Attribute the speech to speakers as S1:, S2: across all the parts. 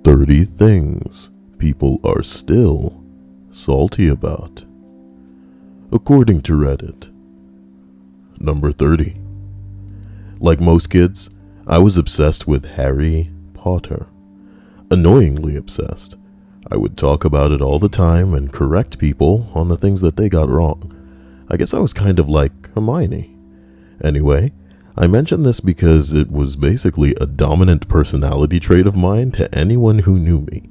S1: 30 things people are still salty about, according to Reddit. Number 30. Like most kids, I was obsessed with Harry Potter. Annoyingly obsessed. I would talk about it all the time and correct people on the things that they got wrong. I guess I was kind of like Hermione. Anyway, I mention this because it was basically a dominant personality trait of mine to anyone who knew me.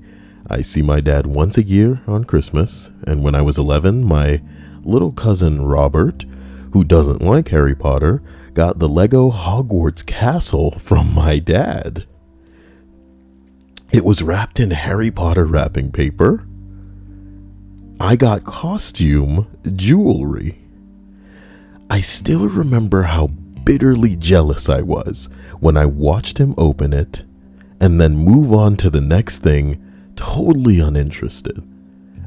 S1: I see my dad once a year on Christmas, and when I was 11, my little cousin Robert, who doesn't like Harry Potter, got the Lego Hogwarts castle from my dad. It was wrapped in Harry Potter wrapping paper. I got costume jewelry. I still remember how bitterly jealous I was when I watched him open it and then move on to the next thing, totally uninterested.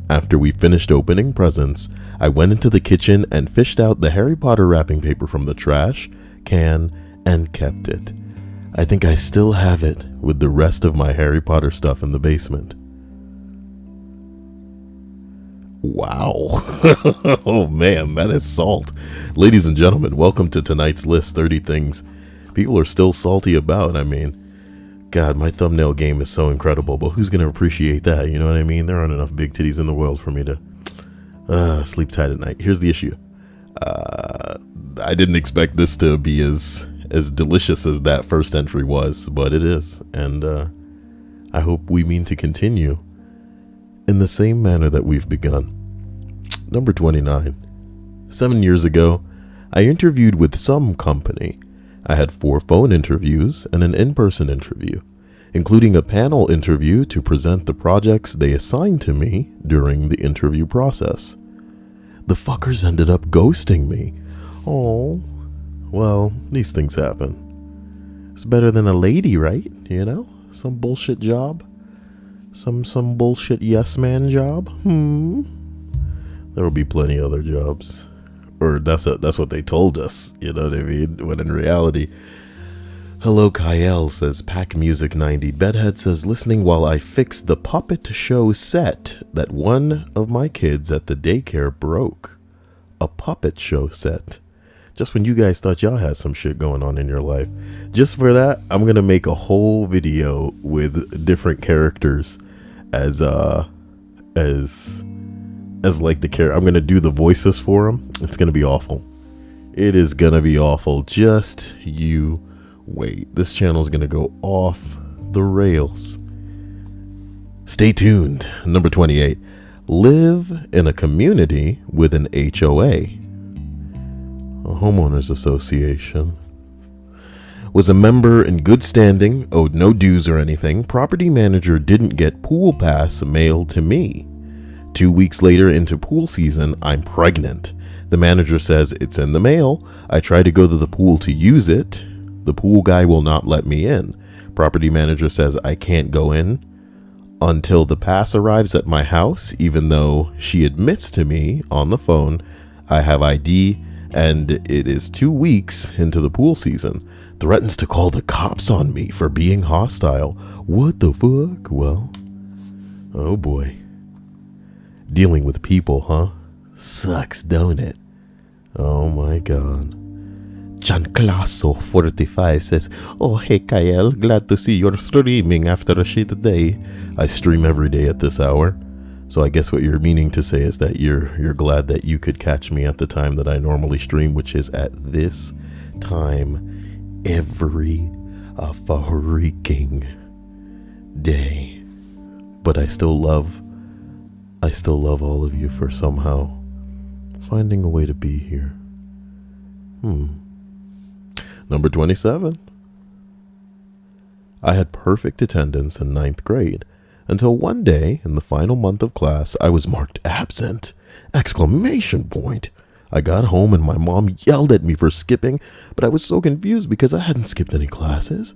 S1: After we finished opening presents, I went into the kitchen and fished out the Harry Potter wrapping paper from the trash can and kept it. I think I still have it with the rest of my Harry Potter stuff in the basement. Wow. Oh man, that is salt. Ladies and gentlemen, welcome to tonight's list, 30 things people are still salty about. I mean, God, my thumbnail game is so incredible, but who's going to appreciate that? You know what I mean? There aren't enough big titties in the world for me to sleep tight at night. Here's the issue. I didn't expect this to be as delicious as that first entry was, but it is. And I hope we mean to continue in the same manner that we've begun. Number 29. 7 years ago, I interviewed with some company. I had 4 phone interviews and an in-person interview, including a panel interview to present the projects they assigned to me during the interview process. The fuckers ended up ghosting me. Oh, well, these things happen. It's better than a lady, right? You know? Some bullshit job. Some bullshit yes man job. There will be plenty other jobs. Or that's what they told us, you know what I mean? When in reality, hello Kyle says Pack Music 90. Bedhead says listening while I fix the puppet show set that one of my kids at the daycare broke. A puppet show set. Just when you guys thought y'all had some shit going on in your life. Just for that, I'm going to make a whole video with different characters as like the character. I'm going to do the voices for them. It's going to be awful. It is going to be awful. Just you wait. This channel is going to go off the rails. Stay tuned. Number 28. Live in a community with an HOA. A homeowners association. Was a member in good standing, owed no dues or anything. Property manager didn't get pool pass mailed to me. 2 weeks later into pool season, I'm pregnant. The manager says it's in the mail. I try to go to the pool to use it. The pool guy will not let me in. Property manager says I can't go in until the pass arrives at my house, even though she admits to me on the phone I have ID and it is 2 weeks into the pool season. Threatens to call the cops on me for being hostile. What the fuck? Well, oh boy. Dealing with people, huh? Sucks, don't it? Oh my god. Gianclasso45 says, oh hey Kyle, glad to see you're streaming after a shit day. I stream every day at this hour. So I guess what you're meaning to say is that you're glad that you could catch me at the time that I normally stream, which is at this time every freaking day. But I still love all of you for somehow finding a way to be here. Number 27. I had perfect attendance in 9th grade until one day in the final month of class I was marked absent! Exclamation point! I got home and my mom yelled at me for skipping, but I was so confused because I hadn't skipped any classes.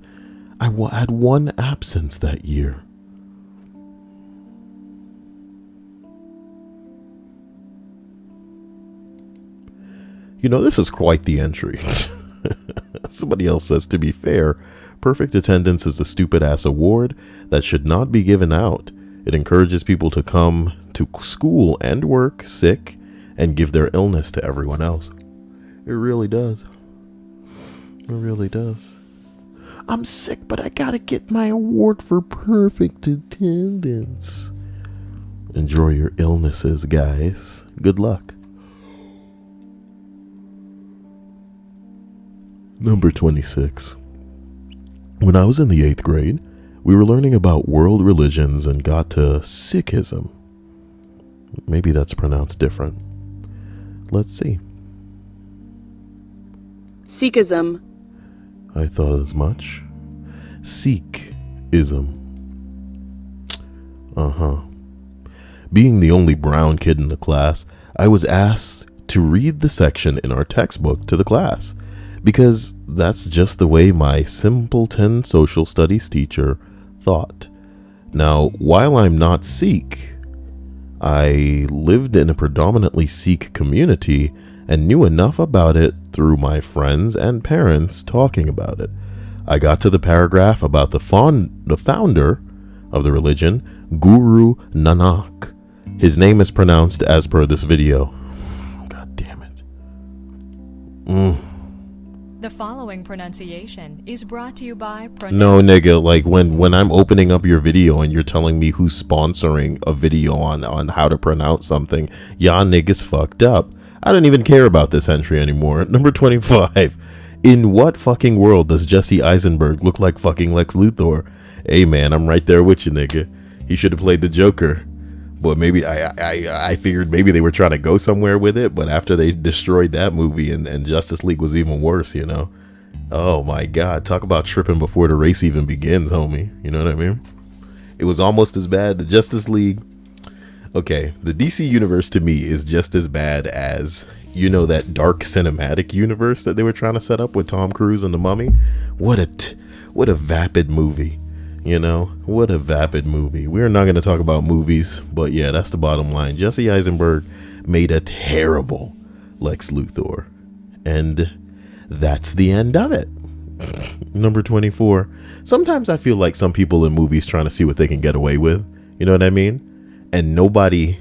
S1: I had one absence that year. You know, this is quite the entry. Somebody else says, to be fair, perfect attendance is a stupid ass award that should not be given out. It encourages people to come to school and work sick and give their illness to everyone else. It really does. It really does. I'm sick, but I gotta get my award for perfect attendance. Enjoy your illnesses, guys. Good luck. Number 26. When I was in the 8th grade, we were learning about world religions and got to Sikhism. Maybe that's pronounced different. Let's see.
S2: Sikhism.
S1: I thought as much. Sikhism. Being the only brown kid in the class, I was asked to read the section in our textbook to the class, because that's just the way my simpleton social studies teacher thought. Now, while I'm not Sikh, I lived in a predominantly Sikh community and knew enough about it through my friends and parents talking about it. I got to the paragraph about the founder of the religion, Guru Nanak. His name is pronounced as per this video. God damn it.
S3: The following pronunciation is brought to you by
S1: No, nigga, like when I'm opening up your video and you're telling me who's sponsoring a video on how to pronounce something, y'all niggas fucked up. I don't even care about this entry anymore. Number 25. In what fucking world does Jesse Eisenberg look like fucking Lex Luthor? Hey man, I'm right there with you, nigga. He should have played the Joker. But maybe I figured maybe they were trying to go somewhere with it, but after they destroyed that movie and Justice League was even worse, you know? Oh my God, talk about tripping before the race even begins, homie. You know what I mean? It was almost as bad. The Justice League, okay, the DC universe to me is just as bad as, you know, that dark cinematic universe that they were trying to set up with Tom Cruise and the Mummy. What a vapid movie. You know, what a vapid movie. We're not going to talk about movies, but yeah, that's the bottom line. Jesse Eisenberg made a terrible Lex Luthor. And that's the end of it. Number 24. Sometimes I feel like some people in movies trying to see what they can get away with. You know what I mean? And nobody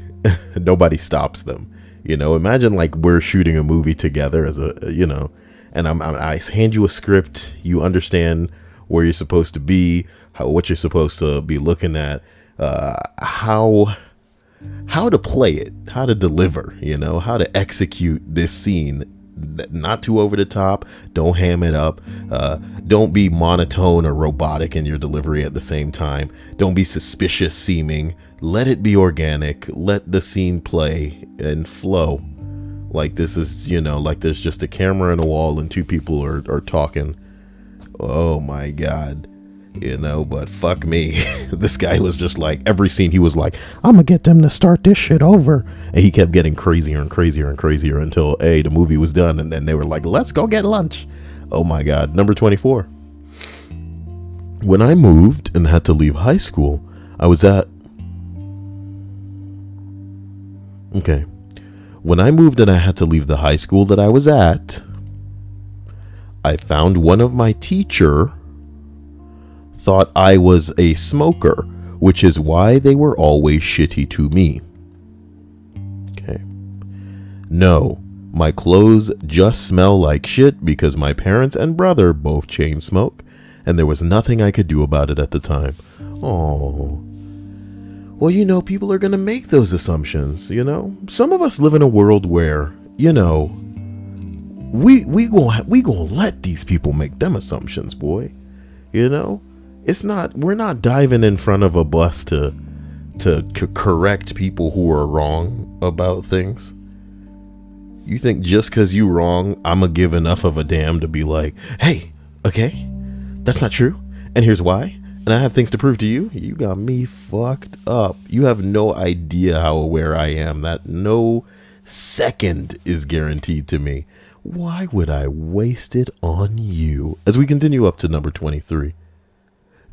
S1: stops them. You know, imagine like we're shooting a movie together as a, you know, and I hand you a script. You understand where you're supposed to be, what you're supposed to be looking at, how to play it, how to deliver, you know, how to execute this scene. Not too over the top. Don't ham it up. Don't be monotone or robotic in your delivery at the same time. Don't be suspicious seeming. Let it be organic. Let the scene play and flow. Like this is, you know, like there's just a camera and a wall and two people are talking. Oh my God. You know, but fuck me. This guy was just like, every scene he was like, I'm gonna get them to start this shit over. And he kept getting crazier and crazier and crazier until, hey, the movie was done. And then they were like, let's go get lunch. Oh my God. Number 24. When I moved and had to leave high school, I was at... Okay. When I moved and I had to leave the high school that I was at, I found one of my teacher thought I was a smoker, which is why they were always shitty to me. Okay. No, my clothes just smell like shit because my parents and brother both chain smoke, and there was nothing I could do about it at the time. Oh. Well, you know, people are going to make those assumptions, you know? Some of us live in a world where, you know, we gonna let these people make them assumptions, boy. You know? It's not, we're not diving in front of a bus to correct people who are wrong about things. You think just because you wrong, I'm gonna give enough of a damn to be like, hey, okay, that's not true, and here's why, and I have things to prove to you. You got me fucked up. You have no idea how aware I am that no second is guaranteed to me. Why would I waste it on you? As we continue up to number 23.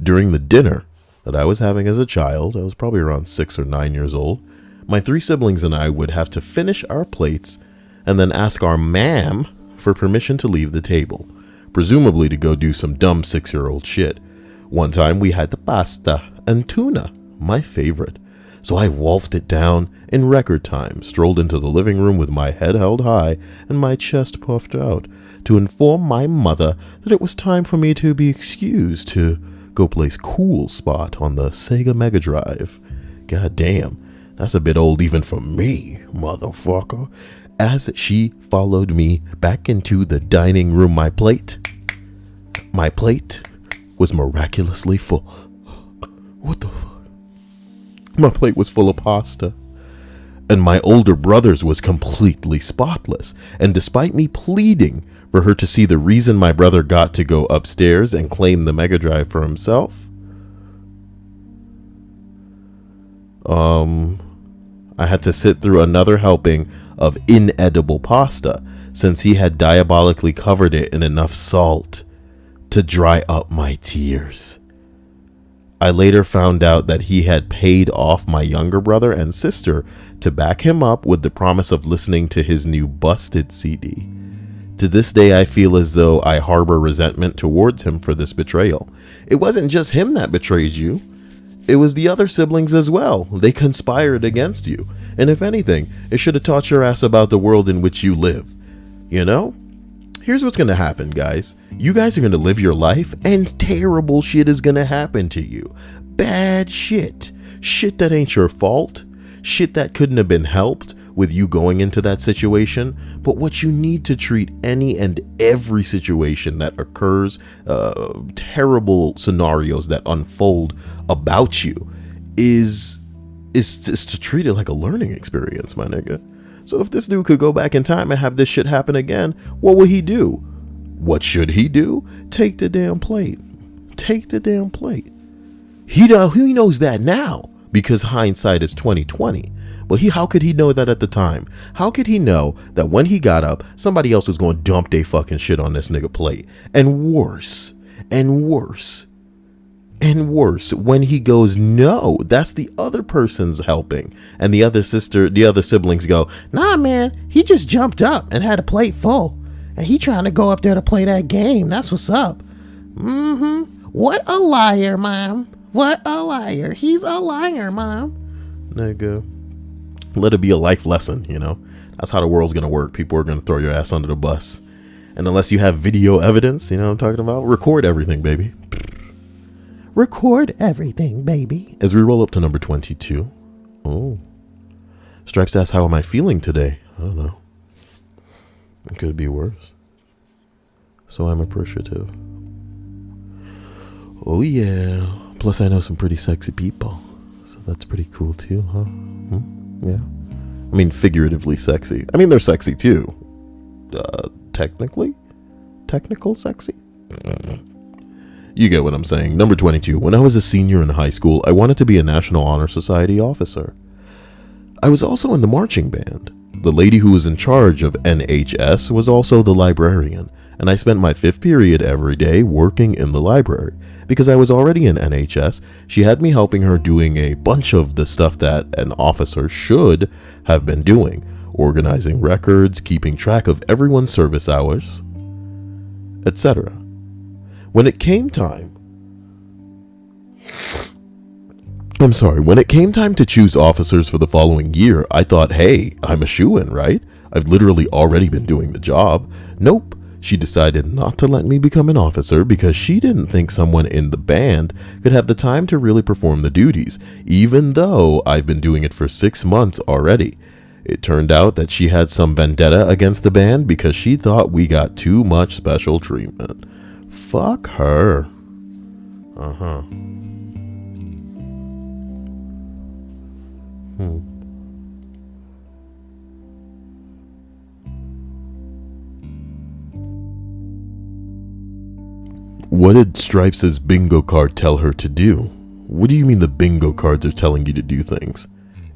S1: During the dinner that I was having as a child, I was probably around 6 or 9 years old, my 3 siblings and I would have to finish our plates and then ask our ma'am for permission to leave the table. presumably to go do some dumb 6-year-old shit. One time we had the pasta and tuna, my favorite. So I wolfed it down in record time, strolled into the living room with my head held high and my chest puffed out to inform my mother that it was time for me to be excused to go play Cool Spot on the Sega Mega Drive. God damn, that's a bit old even for me, motherfucker. As she followed me back into the dining room, my plate was miraculously full. What the fuck? My plate was full of pasta, and my older brother's was completely spotless. And despite me pleading for her to see the reason my brother got to go upstairs and claim the Mega Drive for himself, I had to sit through another helping of inedible pasta, since he had diabolically covered it in enough salt to dry up my tears. I later found out that he had paid off my younger brother and sister to back him up with the promise of listening to his new Busted CD. To this day, I feel as though I harbor resentment towards him for this betrayal. It wasn't just him that betrayed you. It was the other siblings as well. They conspired against you. And if anything, it should have taught your ass about the world in which you live. You know? Here's what's going to happen, guys. You guys are going to live your life, and terrible shit is going to happen to you. Bad shit. Shit that ain't your fault. Shit that couldn't have been helped with you going into that situation. But what you need to treat any and every situation that occurs, terrible scenarios that unfold about you, is to treat it like a learning experience, my nigga. So if this dude could go back in time and have this shit happen again, what would he do? What should he do? Take the damn plate. Take the damn plate. He knows that now because hindsight is 20/20. But how could he know that at the time? How could he know that when he got up, somebody else was going to dump their fucking shit on this nigga plate? And worse, when he goes, no, that's the other person's helping. And the other siblings go, nah, man, he just jumped up and had a plate full. And he trying to go up there to play that game. That's what's up. What a liar, Mom. What a liar. He's a liar, Mom. Nigga. Let it be a life lesson, you know? That's how the world's going to work. People are going to throw your ass under the bus. And unless you have video evidence, you know what I'm talking about? Record everything, baby. Record everything, baby. As we roll up to number 22. Oh. Stripes asks, how am I feeling today? I don't know. It could be worse. So I'm appreciative. Oh, yeah. Plus, I know some pretty sexy people. So that's pretty cool, too, huh? Yeah. I mean, figuratively sexy. I mean, they're sexy, too. Technical sexy? You get what I'm saying. Number 22. When I was a senior in high school, I wanted to be a National Honor Society officer. I was also in the marching band. The lady who was in charge of NHS was also the librarian, and I spent my 5th period every day working in the library. Because I was already in NHS, she had me helping her doing a bunch of the stuff that an officer should have been doing. Organizing records, keeping track of everyone's service hours, etc. When it came time to choose officers for the following year, I thought, hey, I'm a shoo-in, right? I've literally already been doing the job. Nope. She decided not to let me become an officer because she didn't think someone in the band could have the time to really perform the duties, even though I've been doing it for 6 months already. It turned out that she had some vendetta against the band because she thought we got too much special treatment. Fuck her. What did Stripes' bingo card tell her to do? What do you mean the bingo cards are telling you to do things?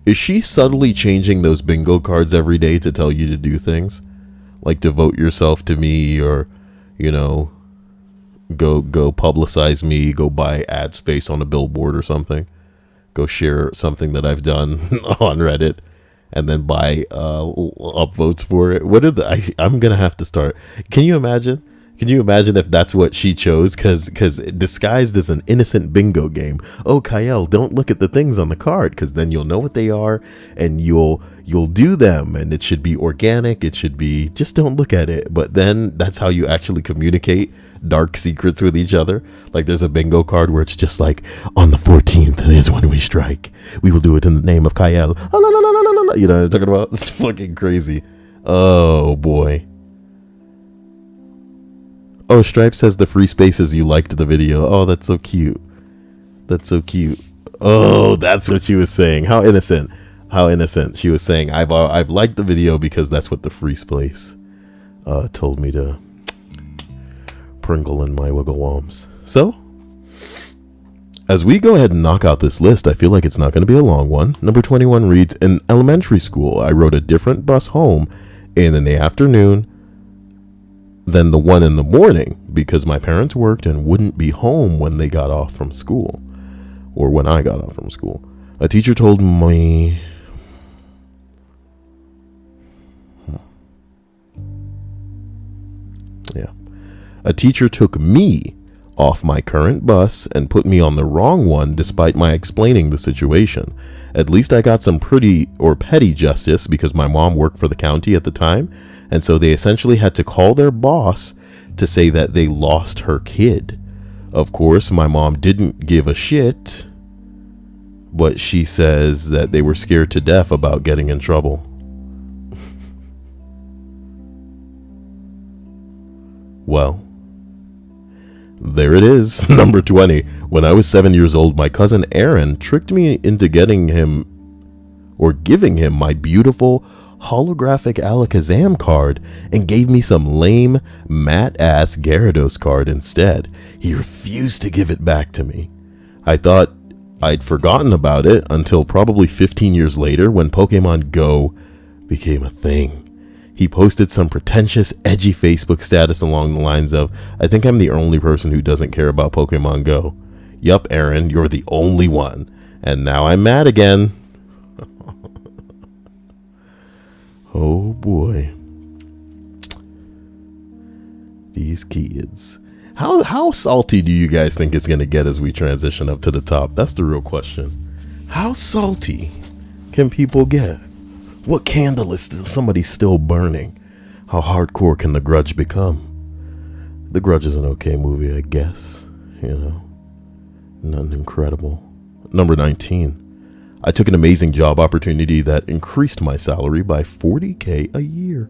S1: Is she subtly changing those bingo cards every day to tell you to do things? Like devote yourself to me, or, you know, go publicize me, go buy ad space on a billboard or something. Go share something that I've done on Reddit and then buy upvotes for it. I'm going to have to start. Can you imagine Can you imagine if that's what she chose? Because disguised as an innocent bingo game. Oh, Kyle, don't look at the things on the card, because then you'll know what they are and you'll do them. And it should be organic. It should be just don't look at it. But then that's how you actually communicate dark secrets with each other. Like there's a bingo card where it's just like, on the 14th is when we strike. We will do it in the name of Kyle. Oh, no, no, no, no, no, no. You know what I'm talking about? It's fucking crazy. Oh, boy. Oh, Stripe says the free spaces you liked the video. Oh, that's so cute. That's so cute. Oh, that's what she was saying. How innocent. How innocent. She was saying, I've liked the video because that's what the free space told me to pringle in my wiggle worms. So, as we go ahead and knock out this list, I feel like it's not going to be a long one. Number 21 reads, in elementary school, I rode a different bus home in the afternoon than the one in the morning because my parents worked and wouldn't be home when they got off from school, or when I got off from school. A teacher told me a teacher took me off my current bus and put me on the wrong one despite my explaining the situation. At least I got some petty justice because my mom worked for the county at the time, and so they essentially had to call their boss to say that they lost her kid. Of course, my mom didn't give a shit, but she says that they were scared to death about getting in trouble. Well, there it is, number 20. When I was 7 years old, my cousin Aaron tricked me into giving him my beautiful holographic Alakazam card and gave me some lame matte-ass Gyarados card instead. He refused to give it back to me. I thought I'd forgotten about it until probably 15 years later when Pokemon Go became a thing. He posted some pretentious, edgy Facebook status along the lines of, I think I'm the only person who doesn't care about Pokemon Go. Yup, Aaron, you're the only one. And now I'm mad again. Oh boy. These kids. How salty do you guys think it's going to get as we transition up to the top? That's the real question. How salty can people get? What candle is somebody still burning? How hardcore can The Grudge become? The Grudge is an okay movie, I guess. You know, nothing incredible. Number 19. I took an amazing job opportunity that increased my salary by $40,000 a year.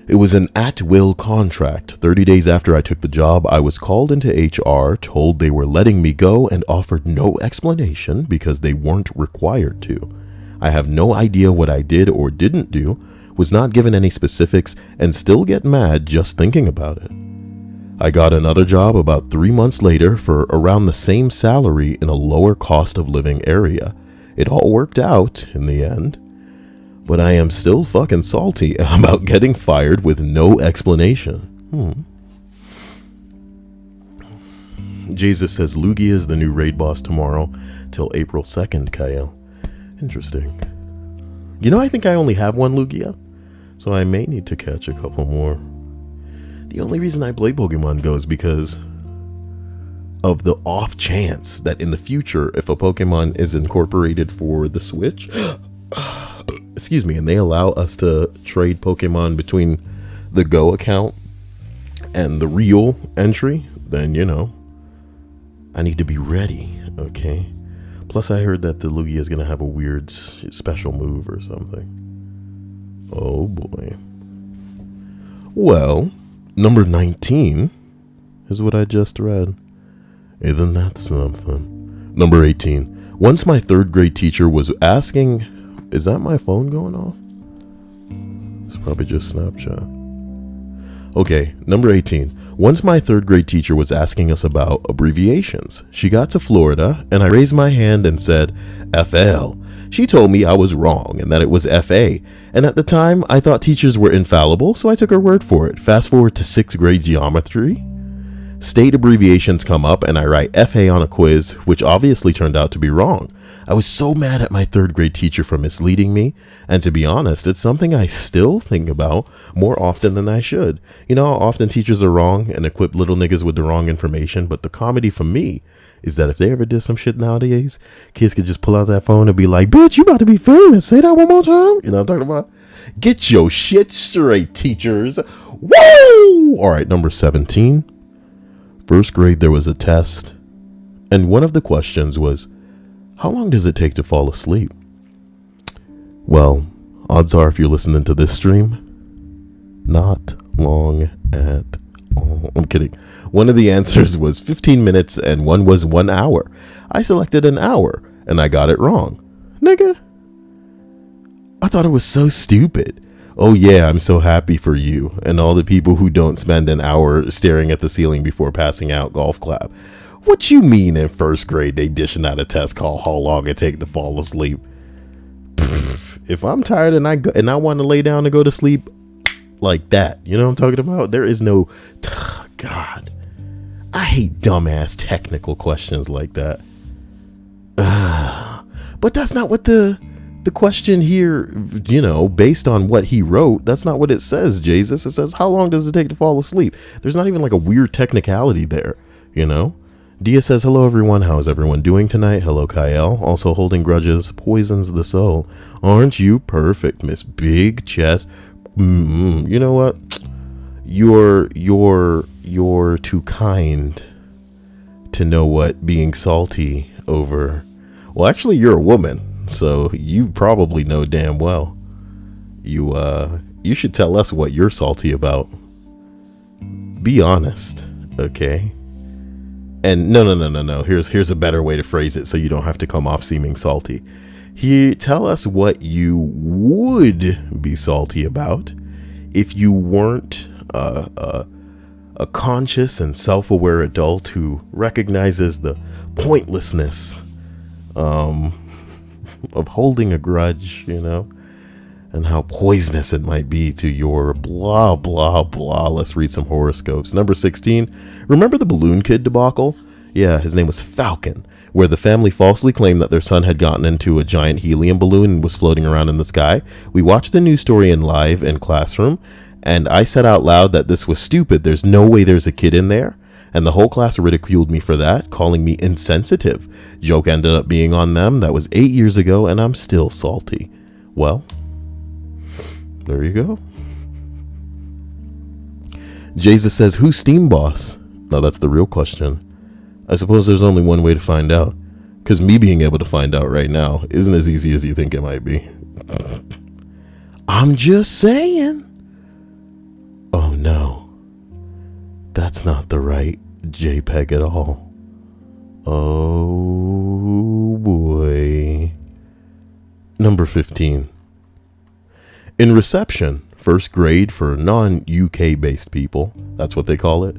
S1: It was an at-will contract. 30 days after I took the job, I was called into HR, told they were letting me go, and offered no explanation because they weren't required to. I have no idea what I did or didn't do, was not given any specifics, and still get mad just thinking about it. I got another job about 3 months later for around the same salary in a lower cost of living area. It all worked out in the end, but I am still fucking salty about getting fired with no explanation. Jesus says Lugia is the new raid boss tomorrow till April 2nd, Kyle. Interesting. You know, I think I only have one Lugia, so I may need to catch a couple more. The only reason I play Pokemon Go is because of the off chance that in the future, if a Pokemon is incorporated for the Switch, excuse me, and they allow us to trade Pokemon between the Go account and the real entry, then, you know, I need to be ready, okay? Plus, I heard that the Lugia is going to have a weird special move or something. Oh, boy. Well, number 19 is what I just read. Isn't that something? Number 18. Once my third grade teacher was asking... Is that my phone going off? It's probably just Snapchat. Okay, number 18. Once my third grade teacher was asking us about abbreviations. She got to Florida, and I raised my hand and said, FL. She told me I was wrong and that it was FA. And at the time, I thought teachers were infallible, so I took her word for it. Fast forward to 6th grade geometry. State abbreviations come up and I write FA on a quiz, which obviously turned out to be wrong. I was so mad at my third grade teacher for misleading me, and to be honest, it's something I still think about more often than I should. You know how often teachers are wrong and equip little niggas with the wrong information, but the comedy for me is that if they ever did some shit nowadays, kids could just pull out that phone and be like, bitch, you about to be famous, say that one more time. You know what I'm talking about? Get your shit straight, teachers. Woo! All right, number 17. First grade, there was a test, and one of the questions was, how long does it take to fall asleep? Well, odds are if you're listening to this stream, not long at all. I'm kidding. One of the answers was 15 minutes and one was 1 hour. I selected an hour and I got it wrong. Nigga, I thought it was so stupid. Oh yeah, I'm so happy for you and all the people who don't spend an hour staring at the ceiling before passing out. Golf clap. What you mean in first grade they dishing out a test called how long it take to fall asleep? If I'm tired and I want to lay down and go to sleep like that, you know what I'm talking about? There is no God. I hate dumbass technical questions like that. But that's not what the question here, you know, based on what he wrote, that's not what it says, Jesus. It says, how long does it take to fall asleep? There's not even like a weird technicality there, you know? Dia says, hello everyone, how is everyone doing tonight? Hello Kyle, also holding grudges poisons the soul. Aren't you perfect, Miss Big Chest? You know what? You're too kind to know what being salty over. Well, actually, you're a woman, so you probably know damn well. You should tell us what you're salty about. Be honest, okay? And no. Here's a better way to phrase it so you don't have to come off seeming salty. Tell us what you would be salty about if you weren't a conscious and self-aware adult who recognizes the pointlessness of holding a grudge, you know, and how poisonous it might be to your blah, blah, blah. Let's read some horoscopes. Number 16. Remember the balloon kid debacle? Yeah, his name was Falcon, where the family falsely claimed that their son had gotten into a giant helium balloon and was floating around in the sky. We watched the news story live in classroom, and I said out loud that this was stupid. There's no way there's a kid in there. And the whole class ridiculed me for that, calling me insensitive. Joke ended up being on them. That was 8 years ago, and I'm still salty. Well, there you go. Jesus says, who's Steam Boss? Now that's the real question. I suppose there's only one way to find out, because me being able to find out right now isn't as easy as you think it might be. I'm just saying. Oh no, that's not the right JPEG at all. Oh boy. Number 15. In reception, first grade for non-UK based people, that's what they call it.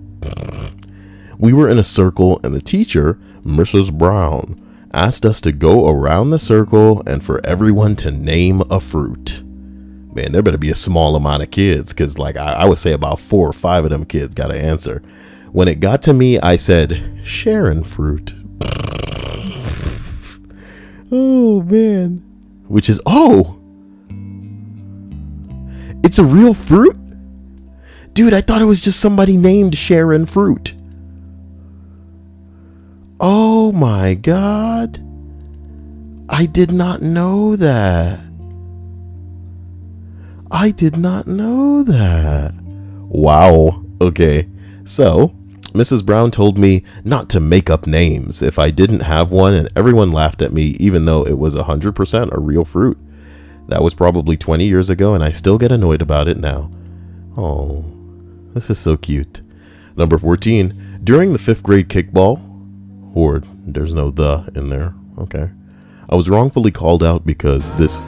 S1: We were in a circle and the teacher, Mrs. Brown, asked us to go around the circle and for everyone to name a fruit. Man, there better be a small amount of kids, because like I would say about 4 or 5 of them kids got to answer. When it got to me, I said, Sharon fruit. Oh, man. Which is, it's a real fruit? Dude, I thought it was just somebody named Sharon fruit. Oh my God. I did not know that. I did not know that. Wow. Okay. So, Mrs. Brown told me not to make up names if I didn't have one, and everyone laughed at me even though it was 100% a real fruit. That was probably 20 years ago, and I still get annoyed about it now. Oh, this is so cute. Number 14. During the 5th grade kickball, Horde, there's no the in there. Okay. I was wrongfully called out because this...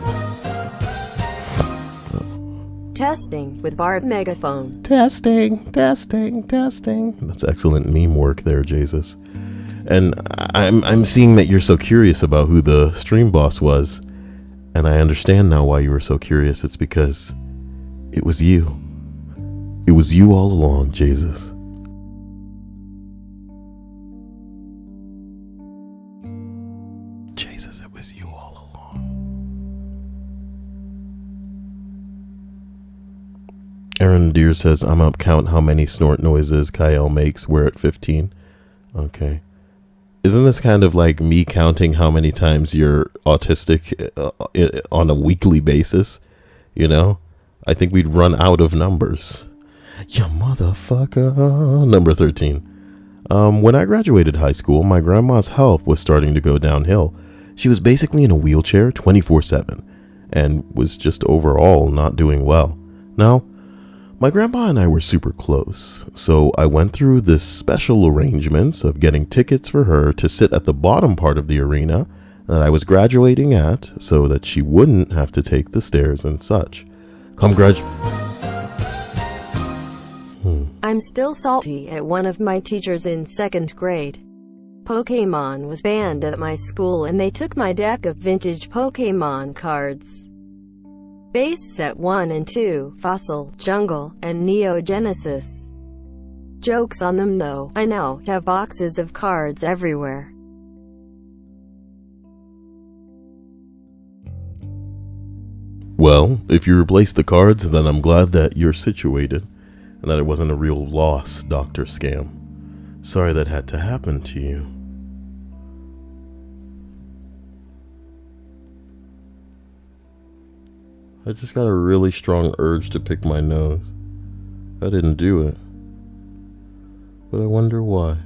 S2: Testing with Bart Megaphone.
S1: Testing. That's excellent meme work there, Jesus. And I'm seeing that you're so curious about who the stream boss was. And I understand now why you were so curious. It's because it was you. It was you all along, Jesus. Aaron Deere says, I'm up, count how many snort noises Kyle makes. We're at 15. Okay. Isn't this kind of like me counting how many times you're autistic on a weekly basis? You know? I think we'd run out of numbers. You motherfucker. Number 13. When I graduated high school, my grandma's health was starting to go downhill. She was basically in a wheelchair 24/7 and was just overall not doing well. Now, my grandma and I were super close, so I went through this special arrangements of getting tickets for her to sit at the bottom part of the arena that I was graduating at so that she wouldn't have to take the stairs and such.
S2: I'm still salty at one of my teachers in 2nd grade. Pokemon was banned at my school and they took my deck of vintage Pokemon cards. Base Set 1 and 2, Fossil, Jungle, and Neo Genesis. Joke's on them though, I now have boxes of cards everywhere.
S1: Well, if you replace the cards, then I'm glad that you're situated and that it wasn't a real loss, Dr. Scam. Sorry that had to happen to you. I just got a really strong urge to pick my nose. I didn't do it. But I wonder why.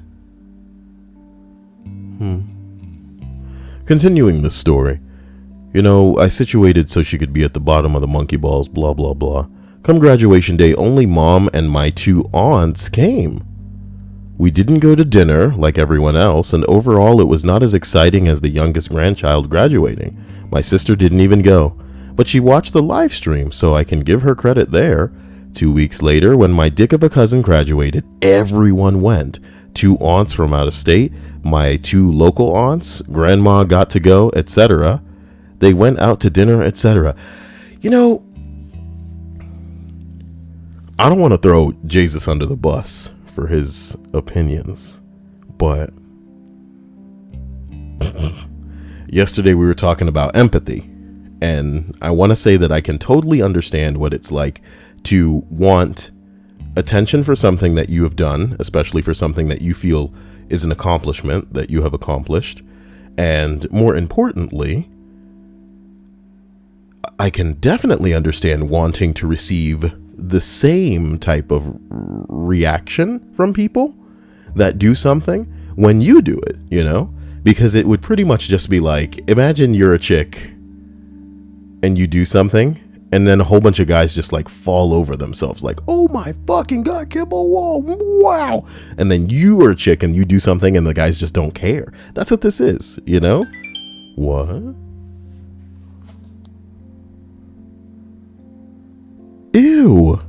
S1: Continuing the story. You know, I situated so she could be at the bottom of the monkey balls, blah, blah, blah. Come graduation day, only mom and my 2 aunts came. We didn't go to dinner like everyone else, and overall it was not as exciting as the youngest grandchild graduating. My sister didn't even go, but she watched the live stream, so I can give her credit there. 2 weeks later, when my dick of a cousin graduated, everyone went. 2 aunts from out of state, my 2 local aunts, grandma got to go, etc. They went out to dinner, etc. You know, I don't want to throw Jesus under the bus for his opinions, but yesterday we were talking about empathy, and I want to say that I can totally understand what it's like to want attention for something that you have done, especially for something that you feel is an accomplishment that you have accomplished, and more importantly, I can definitely understand wanting to receive the same type of reaction from people that do something when you do it, you know? Because it would pretty much just be like, imagine you're a chick and you do something and then a whole bunch of guys just like fall over themselves like, oh my fucking God, Kimball, whoa, wow. And then you are a chick and you do something and the guys just don't care. That's what this is, you know? What? Ew.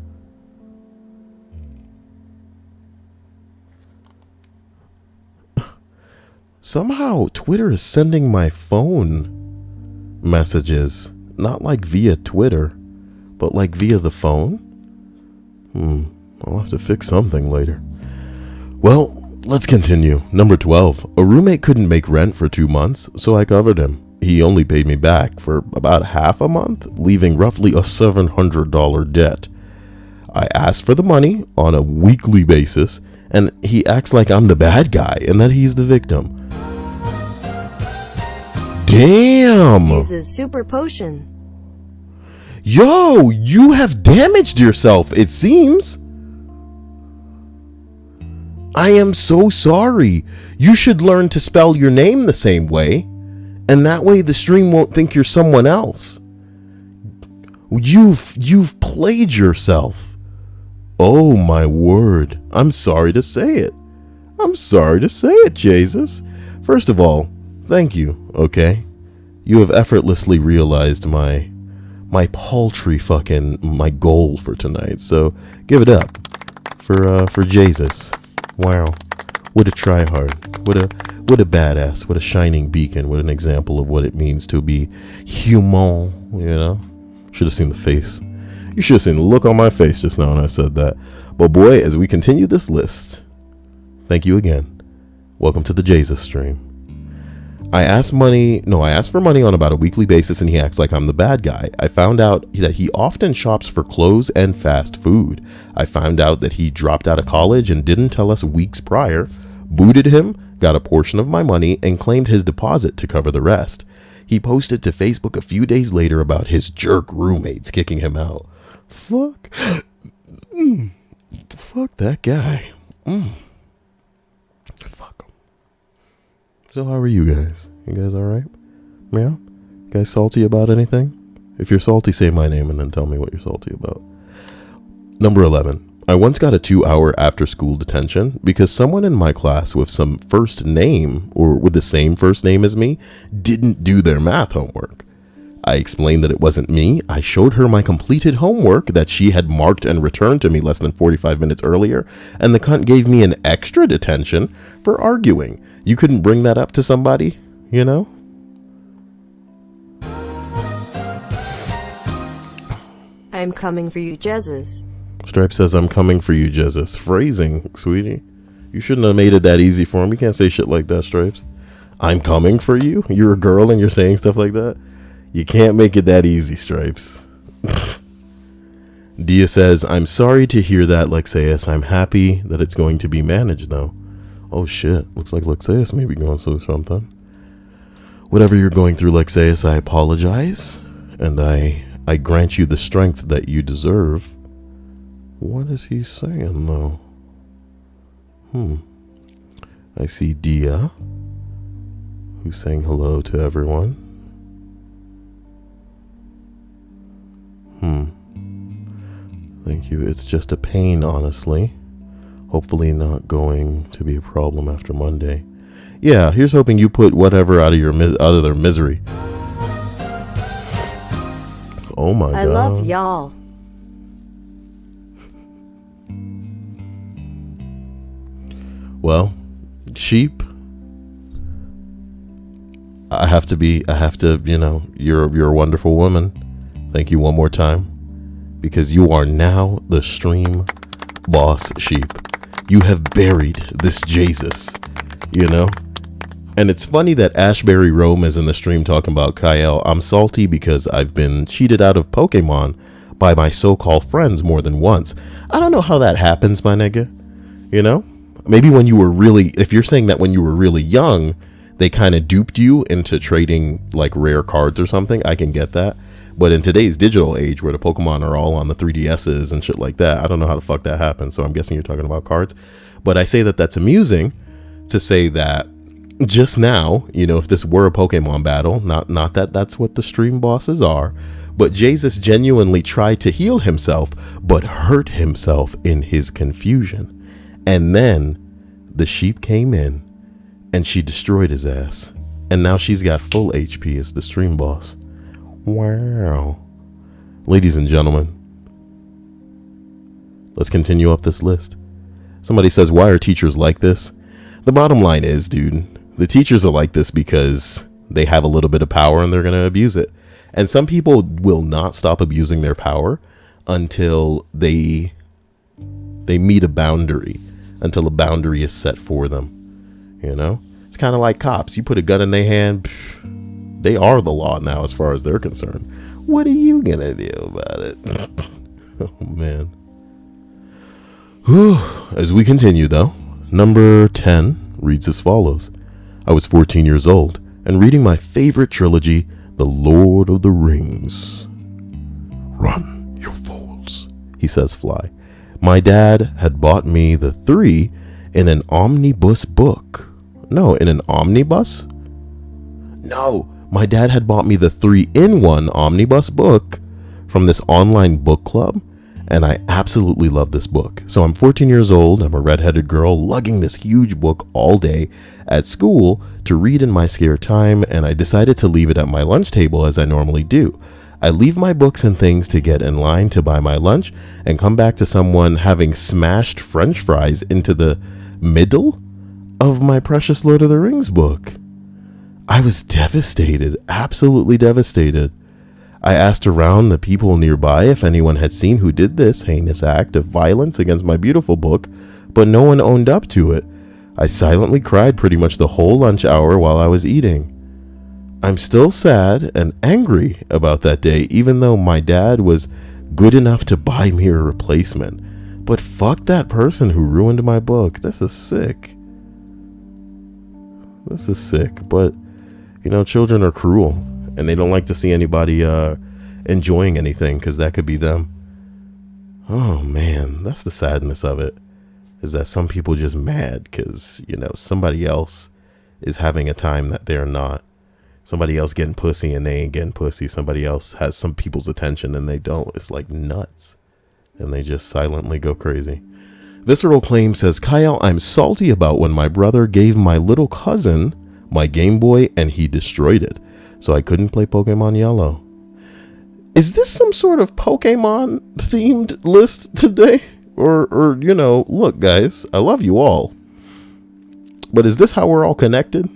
S1: Somehow Twitter is sending my phone messages, not like via Twitter, but like via the phone. I'll have to fix something later. Well, let's continue. Number 12. A roommate couldn't make rent for 2 months, so I covered him. He only paid me back for about half a month, leaving roughly a $700 debt. I asked for the money on a weekly basis, and he acts like I'm the bad guy and that he's the victim. Damn!
S2: Uses super potion.
S1: Yo, you have damaged yourself, it seems. I am so sorry. You should learn to spell your name the same way. And that way the stream won't think you're someone else. You've played yourself. Oh my word. I'm sorry to say it. I'm sorry to say it, Jesus. First of all, thank you, okay? You have effortlessly realized my paltry my goal for tonight. So give it up for Jesus. Wow. What a tryhard. What a badass. What a shining beacon. What an example of what it means to be human, you know? Should have seen the face. You should have seen the look on my face just now when I said that. But boy, as we continue this list, thank you again. Welcome to the Jesus stream. I ask for money on about a weekly basis and he acts like I'm the bad guy. I found out that he often shops for clothes and fast food. I found out that he dropped out of college and didn't tell us weeks prior, booted him, got a portion of my money, and claimed his deposit to cover the rest. He posted to Facebook a few days later about his jerk roommates kicking him out. Fuck. Fuck that guy. Fuck him. So how are you guys? You guys alright? Yeah? You guys salty about anything? If you're salty, say my name and then tell me what you're salty about. Number 11. I once got a 2-hour after-school detention because someone in my class with some first name, or with the same first name as me, didn't do their math homework. I explained that it wasn't me. I showed her my completed homework that she had marked and returned to me less than 45 minutes earlier, and the cunt gave me an extra detention for arguing. You couldn't bring that up to somebody, you know?
S2: I'm coming for you, Jesus.
S1: Stripe says, I'm coming for you, Jesus. Phrasing, sweetie. You shouldn't have made it that easy for him. You can't say shit like that, Stripes. I'm coming for you? You're a girl and you're saying stuff like that? You can't make it that easy, Stripes. Dia says, I'm sorry to hear that, Lexeus. I'm happy that it's going to be managed, though. Oh, shit. Looks like Lexeus may be going through something. Whatever you're going through, Lexeus, I apologize. And I grant you the strength that you deserve. What is he saying, though? I see Dia, who's saying hello to everyone. Thank you. It's just a pain, honestly. Hopefully not going to be a problem after Monday. Yeah, here's hoping you put whatever out of their misery. Oh my God.
S2: I love y'all.
S1: Well, sheep, I have to, you're a wonderful woman. Thank you one more time, because you are now the stream boss, sheep. You have buried this Jesus, you know? And it's funny that Ashbury Rome is in the stream talking about Kyle. I'm salty because I've been cheated out of Pokemon by my so-called friends more than once. I don't know how that happens, my nigga, you know? Maybe when you were really, if you're saying that when you were really young, they kind of duped you into trading like rare cards or something, I can get that. But in today's digital age where the Pokemon are all on the 3DSs and shit like that, I don't know how the fuck that happens. So I'm guessing you're talking about cards. But I say that that's amusing to say that just now, you know, if this were a Pokemon battle, not that that's what the stream bosses are, but Jesus genuinely tried to heal himself, but hurt himself in his confusion. And then the sheep came in and she destroyed his ass. And now she's got full HP as the stream boss. Wow. Ladies and gentlemen, let's continue up this list. Somebody says, why are teachers like this? The bottom line is, dude, the teachers are like this because they have a little bit of power and they're going to abuse it. And some people will not stop abusing their power until they meet a boundary, until a boundary is set for them. You know, it's kind of like cops. You put a gun in their hand, they are the law now as far as they're concerned. What are you going to do about it? Oh, man. Whew. As we continue, though, number 10 reads as follows. I was 14 years old and reading my favorite trilogy, The Lord of the Rings. Run, you fools, he says, Fly. My dad had bought me the 3 in an omnibus book. No, in an omnibus? No, my dad had bought me the 3-in-1 omnibus book from this online book club, and I absolutely love this book. So I'm 14 years old, I'm a redheaded girl lugging this huge book all day at school to read in my spare time, and I decided to leave it at my lunch table as I normally do. I leave my books and things to get in line to buy my lunch and come back to someone having smashed French fries into the middle of my precious Lord of the Rings book. I was devastated, absolutely devastated. I asked around the people nearby if anyone had seen who did this heinous act of violence against my beautiful book, but no one owned up to it. I silently cried pretty much the whole lunch hour while I was eating. I'm still sad and angry about that day, even though my dad was good enough to buy me a replacement. But fuck that person who ruined my book. This is sick. This is sick. But, you know, children are cruel, and they don't like to see anybody enjoying anything, because that could be them. Oh, man. That's the sadness of it, is that some people just mad because, you know, somebody else is having a time that they're not. Somebody else getting pussy and they ain't getting pussy. Somebody else has some people's attention and they don't. It's like nuts. And they just silently go crazy. Visceral Claim says, Kyle, I'm salty about when my brother gave my little cousin my Game Boy and he destroyed it, so I couldn't play Pokemon Yellow. Is this some sort of Pokemon themed list today? Or, you know, look, guys, I love you all, but is this how we're all connected?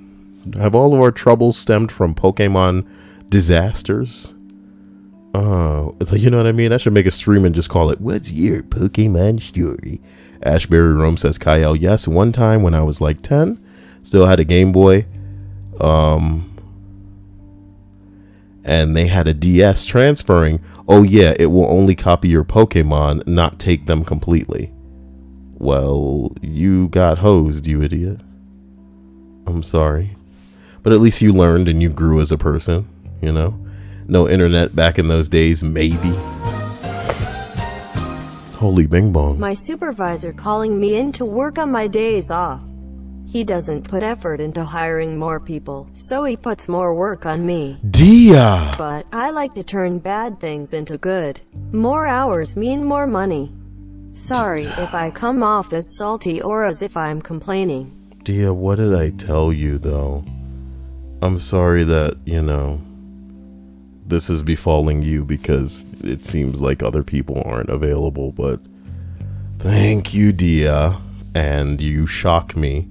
S1: Have all of our troubles stemmed from Pokemon disasters? Oh, you know what I mean? I should make a stream and just call it, what's your Pokemon story? Ashbury Rome says, Kyle, yes, one time when I was like 10, still had a Game Boy, and they had a DS transferring. Oh yeah, it will only copy your Pokemon, not take them completely. Well, you got hosed, you idiot. I'm sorry. But at least you learned and you grew as a person, you know? No internet back in those days, maybe. Holy bing bong.
S2: My supervisor calling me in to work on my days off. He doesn't put effort into hiring more people, so he puts more work on me.
S1: Dia!
S2: But I like to turn bad things into good. More hours mean more money. Sorry if I come off as salty or as if I'm complaining.
S1: Dia, what did I tell you, though? I'm sorry that, you know, this is befalling you because it seems like other people aren't available, but thank you, Dia, and you shock me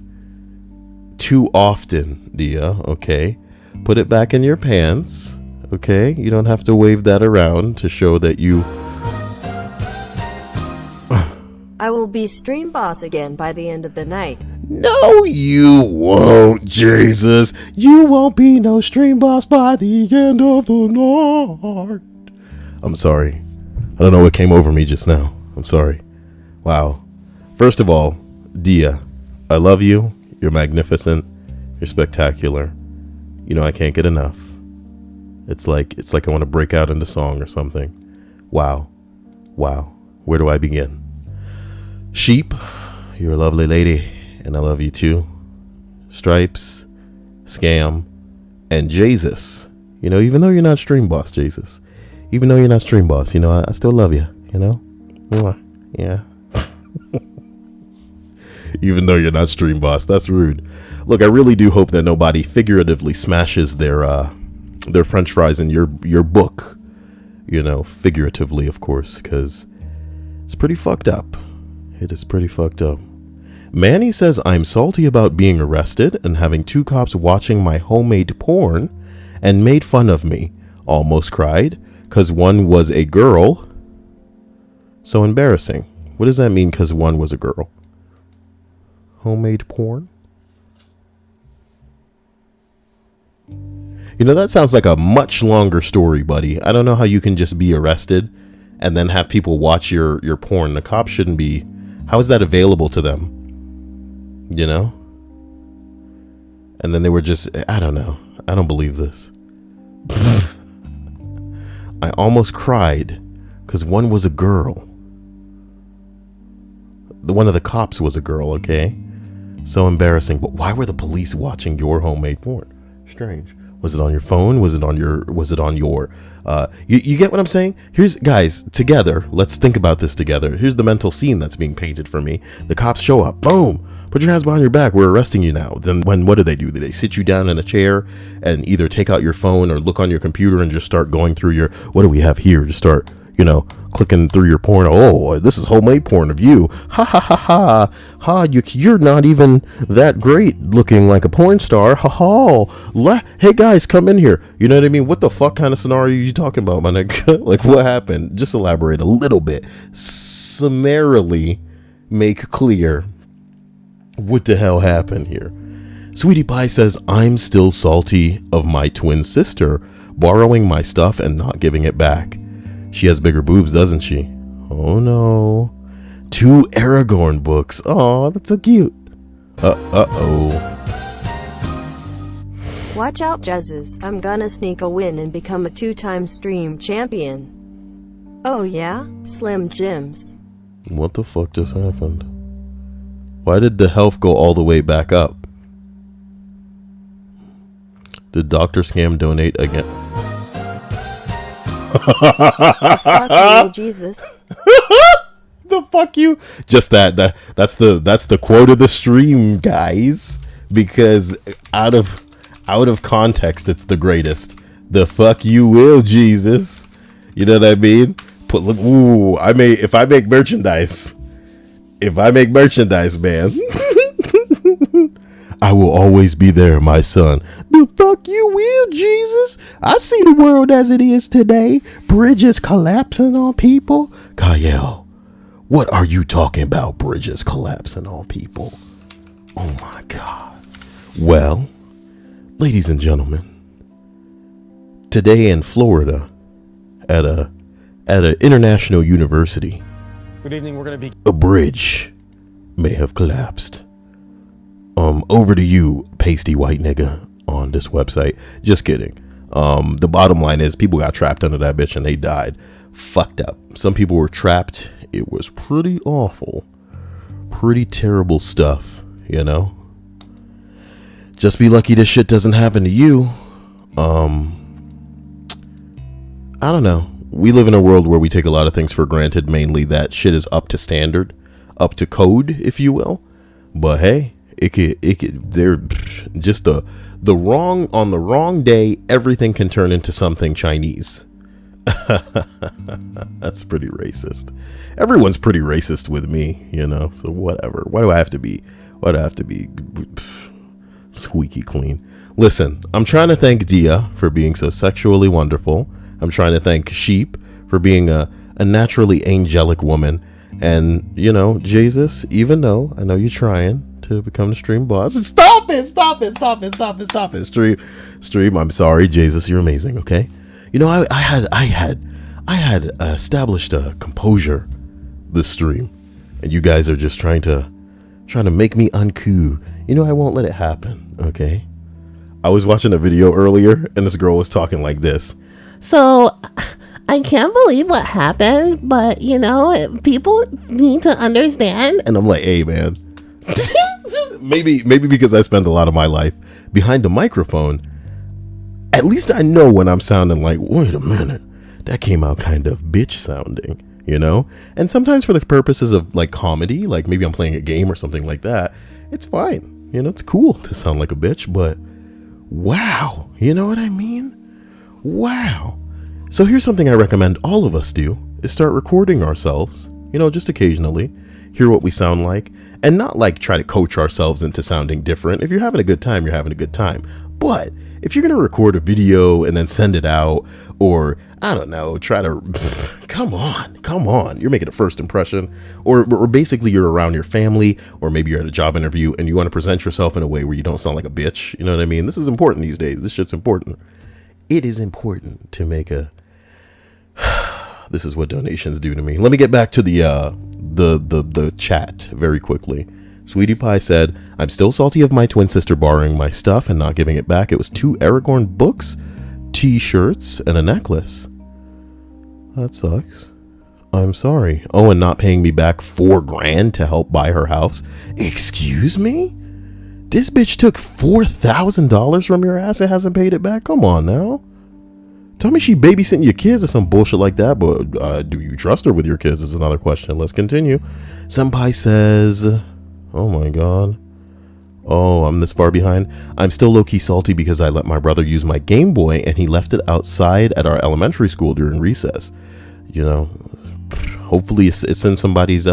S1: too often, Dia, okay? Put it back in your pants, okay? You don't have to wave that around to show that you...
S2: I will be stream boss again by the end of the night.
S1: No, you won't, Jesus. You won't be no stream boss by the end of the night. I'm sorry. I don't know what came over me just now. I'm sorry. Wow. First of all, Dia, I love you. You're magnificent. You're spectacular. You know, I can't get enough. It's like I want to break out into song or something. Wow. Wow. Where do I begin? Sheep, you're a lovely lady, and I love you too. Stripes, Scam, and Jesus. You know, even though you're not stream boss, Jesus. Even though you're not stream boss, you know, I still love you, you know? Mwah. Yeah. Even though you're not stream boss, that's rude. Look, I really do hope that nobody figuratively smashes their french fries in your book. You know, figuratively, of course, because it's pretty fucked up. It is pretty fucked up. Manny says, I'm salty about being arrested and having 2 cops watching my homemade porn and made fun of me. Almost cried, because one was a girl. So embarrassing. What does that mean, because one was a girl? Homemade porn? You know, that sounds like a much longer story, buddy. I don't know how you can just be arrested and then have people watch your porn. The cops shouldn't be... How is that available to them? You know? And then they were just... I don't know. I don't believe this. I almost cried because one was a girl. One of the cops was a girl, okay? So embarrassing. But why were the police watching your homemade porn? Strange. Was it on your phone? Was it on your you get what I'm saying? Here's, guys, together, let's think about this together. Here's the mental scene that's being painted for me. The cops show up. Boom. Put your hands behind your back. We're arresting you now. Then what do? Do they sit you down in a chair and either take out your phone or look on your computer and just start going through your, what do we have here? Just start, you know, clicking through your porn. Oh, this is homemade porn of you. Ha ha ha ha. Ha, you're not even that great looking like a porn star. Ha ha. Hey guys, come in here. You know what I mean? What the fuck kind of scenario are you talking about, my nigga? Like, what happened? Just elaborate a little bit. Summarily make clear what the hell happened here. Sweetie Pie says, I'm still salty of my twin sister borrowing my stuff and not giving it back. She has bigger boobs, doesn't she? Oh no. 2 Aragorn books. Oh, that's so cute. Uh-oh.
S2: Watch out, Jezzes. I'm gonna sneak a win and become a 2-time stream champion. Oh yeah? Slim Jims.
S1: What the fuck just happened? Why did the health go all the way back up? Did Dr. Scam donate again?
S2: Fuck you, Jesus.
S1: The fuck you? Just that's the quote of the stream, guys. Because out of context, it's the greatest. The fuck you will, Jesus. You know what I mean? If I make merchandise, man, I will always be there, my son. The fuck you will, Jesus. I see the world as it is today. Bridges collapsing on people. Kyle, what are you talking about? Bridges collapsing on people? Oh my God. Well, ladies and gentlemen, today in Florida, at an international university,
S4: good evening. We're going to be
S1: a bridge may have collapsed. Over to you, pasty white nigga on this website. Just kidding. The bottom line is people got trapped under that bitch and they died. Fucked up. Some people were trapped. It was pretty awful. Pretty terrible stuff, you know? Just be lucky this shit doesn't happen to you. I don't know. We live in a world where we take a lot of things for granted, mainly that shit is up to standard, up to code, if you will. But hey, they're just on the wrong day, everything can turn into something Chinese. That's pretty racist. Everyone's pretty racist with me, you know, so whatever. Why do I have to be squeaky clean? Listen, I'm trying to thank Dia for being so sexually wonderful. I'm trying to thank Sheep for being a naturally angelic woman. And, you know, Jesus, even though I know you're trying to become the stream boss. Stop it. Stream, I'm sorry, Jesus, you're amazing, okay? You know, I had established a composure this stream, and you guys are just trying to make me uncool. You know, I won't let it happen, okay? I was watching a video earlier, and this girl was talking like this.
S5: So, I can't believe what happened, but, you know, people need to understand.
S1: And I'm like, hey, man. maybe because I spend a lot of my life behind a microphone, at least I know when I'm sounding like, wait a minute, that came out kind of bitch sounding, you know? And sometimes for the purposes of, like, comedy, like maybe I'm playing a game or something like that, it's fine. You know, it's cool to sound like a bitch, but wow, you know what I mean? Wow. So here's something I recommend all of us do, is start recording ourselves, you know, just occasionally, hear what we sound like, and not like try to coach ourselves into sounding different. If you're having a good time, you're having a good time. But if you're going to record a video and then send it out, or I don't know, try to, come on, you're making a first impression, or basically you're around your family, or maybe you're at a job interview and you want to present yourself in a way where you don't sound like a bitch. You know what I mean? This is important these days. This shit's important. It is important to make a, this is what donations do to me. Let me get back to the chat very quickly. Sweetie Pie said, I'm still salty of my twin sister borrowing my stuff and not giving it back. It was 2 Aragorn books, t-shirts, and a necklace. That sucks. I'm sorry. Oh, and not paying me back $4,000 to help buy her house. Excuse me? This bitch took $4,000 from your ass and hasn't paid it back? Come on now. Tell me she babysitting your kids or some bullshit like that, but do you trust her with your kids is another question. Let's continue. Senpai says, oh my god. Oh, I'm this far behind. I'm still low-key salty because I let my brother use my Game Boy and he left it outside at our elementary school during recess. You know, hopefully it's in somebody's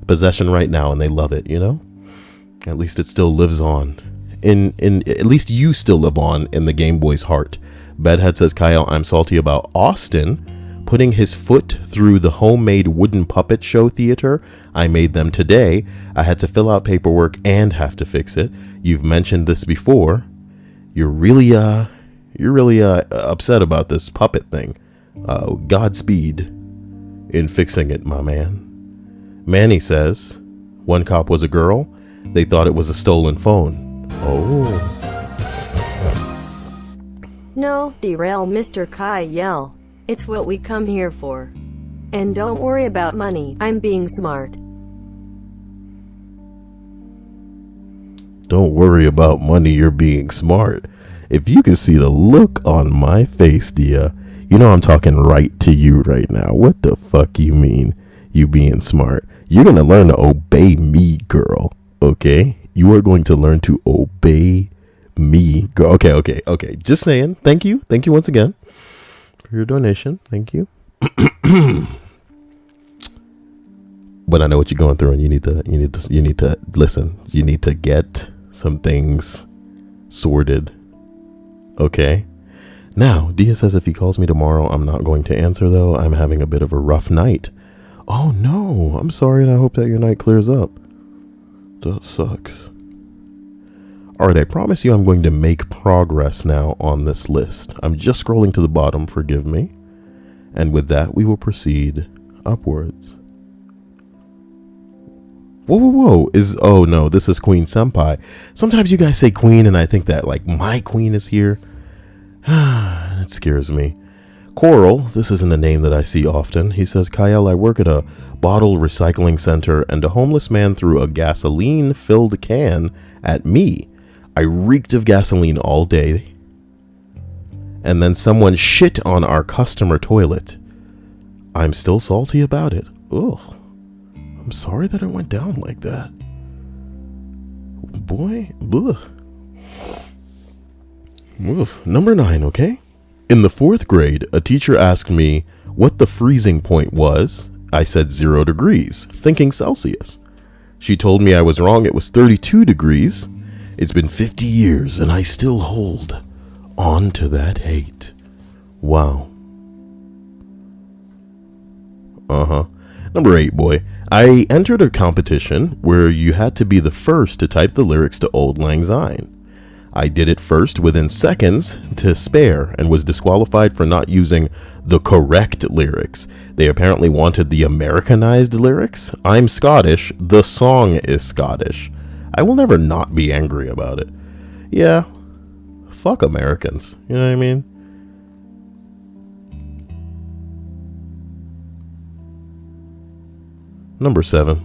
S1: possession right now and they love it, you know? At least it still lives on. At least you still live on in the Game Boy's heart. Bedhead says, Kyle, I'm salty about Austin putting his foot through the homemade wooden puppet show theater. I made them today. I had to fill out paperwork and have to fix it. You've mentioned this before. You're really upset about this puppet thing. Godspeed in fixing it, my man. Manny says, one cop was a girl. They thought it was a stolen phone. Oh.
S2: No, derail Mr. Kyle. It's what we come here for. And don't worry about money, I'm being smart.
S1: Don't worry about money, you're being smart. If you can see the look on my face, Dia, you know I'm talking right to you right now. What the fuck you mean, you being smart? You're going to learn to obey me, girl. Okay? You are going to learn to obey me, girl. Okay. Just saying. Thank you. Thank you once again for your donation. Thank you. But I know what you're going through, and you need to listen. You need to get some things sorted. Okay? Now, Dia says if he calls me tomorrow, I'm not going to answer, though. I'm having a bit of a rough night. Oh, no. I'm sorry, and I hope that your night clears up. That sucks. All right, I promise you I'm going to make progress now on this list. I'm just scrolling to the bottom, forgive me. And with that, we will proceed upwards. Whoa. Oh, no, this is Queen Senpai. Sometimes you guys say queen, and I think that, like, my queen is here. It scares me. Coral, this isn't a name that I see often. He says, Kyle, I work at a bottle recycling center, and a homeless man threw a gasoline-filled can at me. I reeked of gasoline all day. And then someone shit on our customer toilet. I'm still salty about it. Ugh. I'm sorry that it went down like that. Boy. Ugh. Ugh. Number 9, okay? In the 4th grade, a teacher asked me what the freezing point was. I said 0 degrees, thinking Celsius. She told me I was wrong. It was 32 degrees. It's been 50 years, and I still hold on to that hate. Wow. Number 8, boy. I entered a competition where you had to be the first to type the lyrics to Auld Lang Syne. I did it first within seconds to spare and was disqualified for not using the correct lyrics. They apparently wanted the Americanized lyrics. I'm Scottish. The song is Scottish. I will never not be angry about it. Yeah. Fuck Americans. You know what I mean? Number 7.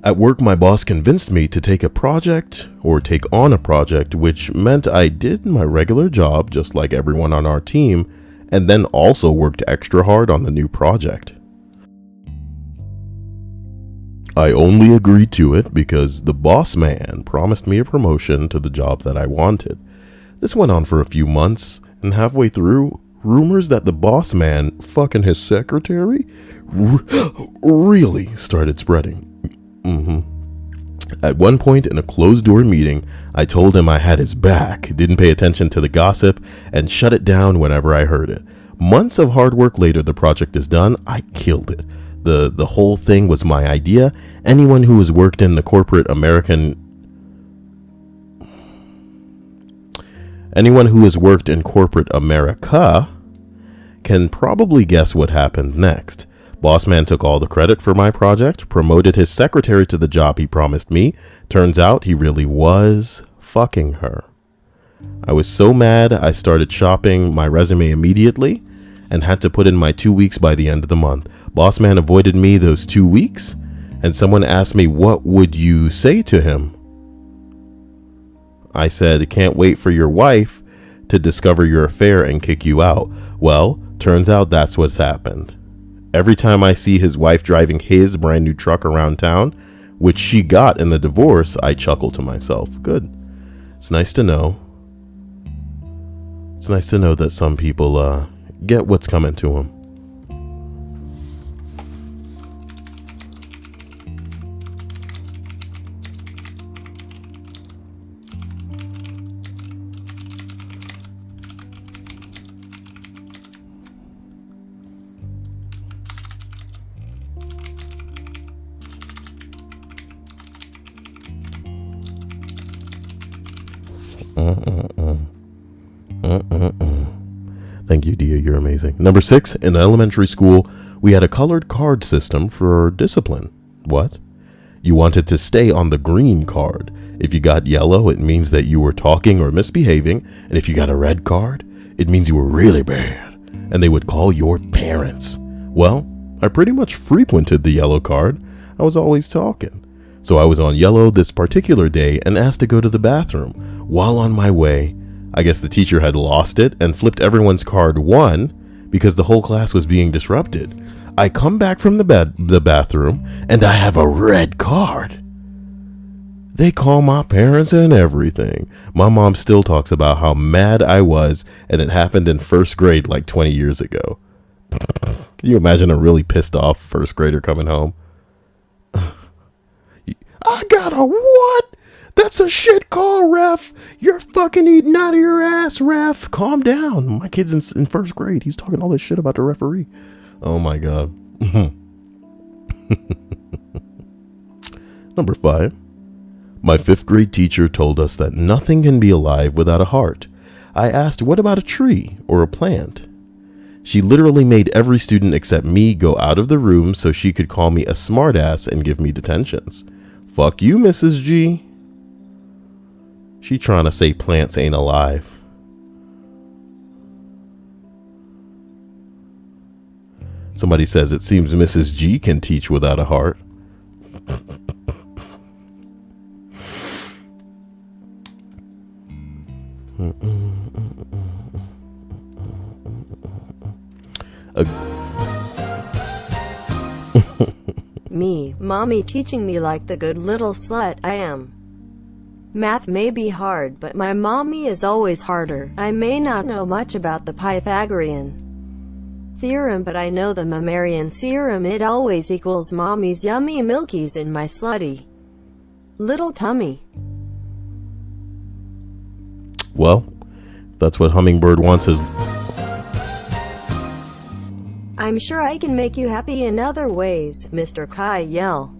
S1: At work, my boss convinced me to take on a project, which meant I did my regular job just like everyone on our team, and then also worked extra hard on the new project. I only agreed to it because the boss man promised me a promotion to the job that I wanted. This went on for a few months, and halfway through, rumors that the boss man fucking his secretary really started spreading. At one point in a closed-door meeting, I told him I had his back, didn't pay attention to the gossip, and shut it down whenever I heard it. Months of hard work later, the project is done. I killed it. The whole thing was my idea. Anyone who has worked in corporate America can probably guess what happened next. Boss man took all the credit for my project, promoted his secretary to the job he promised me. Turns out he really was fucking her. I was so mad I started shopping my resume immediately and had to put in my 2 weeks by the end of the month. Boss man avoided me those 2 weeks, and someone asked me, what would you say to him? I said, can't wait for your wife to discover your affair and kick you out. Well, turns out that's what's happened. Every time I see his wife driving his brand new truck around town, which she got in the divorce, I chuckle to myself. Good. It's nice to know. It's nice to know that some people get what's coming to them. Thank you, Dia. You're amazing. Number 6, in elementary school, we had a colored card system for discipline. What? You wanted to stay on the green card. If you got yellow, it means that you were talking or misbehaving. And if you got a red card, it means you were really bad. And they would call your parents. Well, I pretty much frequented the yellow card. I was always talking. So I was on yellow this particular day and asked to go to the bathroom. While on my way, I guess the teacher had lost it and flipped everyone's card 1 because the whole class was being disrupted. I come back from the bathroom and I have a red card. They call my parents and everything. My mom still talks about how mad I was, and it happened in first grade like 20 years ago. Can you imagine a really pissed off first grader coming home? I got a what? That's a shit call, ref. You're fucking eating out of your ass, ref. Calm down. My kid's in first grade. He's talking all this shit about the referee. Oh my God. Number 5. My 5th grade teacher told us that nothing can be alive without a heart. I asked, what about a tree or a plant? She literally made every student except me go out of the room so she could call me a smartass and give me detentions. Fuck you, Mrs. G. She trying to say plants ain't alive. Somebody says it seems Mrs. G can teach without a heart.
S2: Me, mommy teaching me like the good little slut I am. Math may be hard, but my mommy is always harder. I may not know much about the Pythagorean theorem, but I know the mammarian serum. It always equals mommy's yummy milkies in my slutty little tummy.
S1: Well, that's what Hummingbird wants is...
S2: I'm sure I can make you happy in other ways, Mr. Kai yell.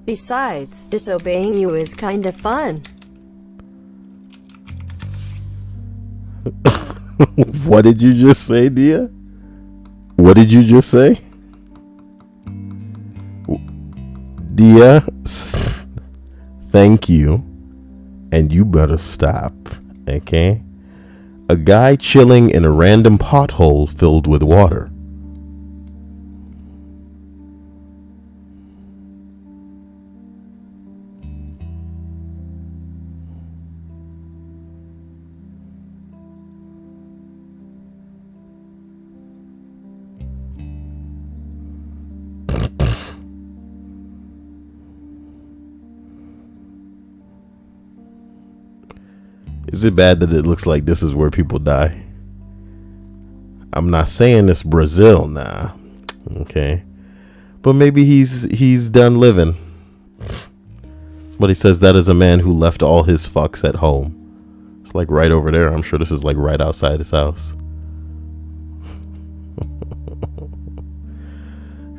S2: Besides, disobeying you is kind of fun.
S1: What did you just say, Dia? What did you just say? Dia, thank you. And you better stop, okay? A guy chilling in a random pothole filled with water. Is it bad that it looks like this is where people die? I'm not saying it's Brazil, nah. Okay. But maybe he's done living. Somebody says that is a man who left all his fucks at home. It's like right over there. I'm sure this is like right outside his house.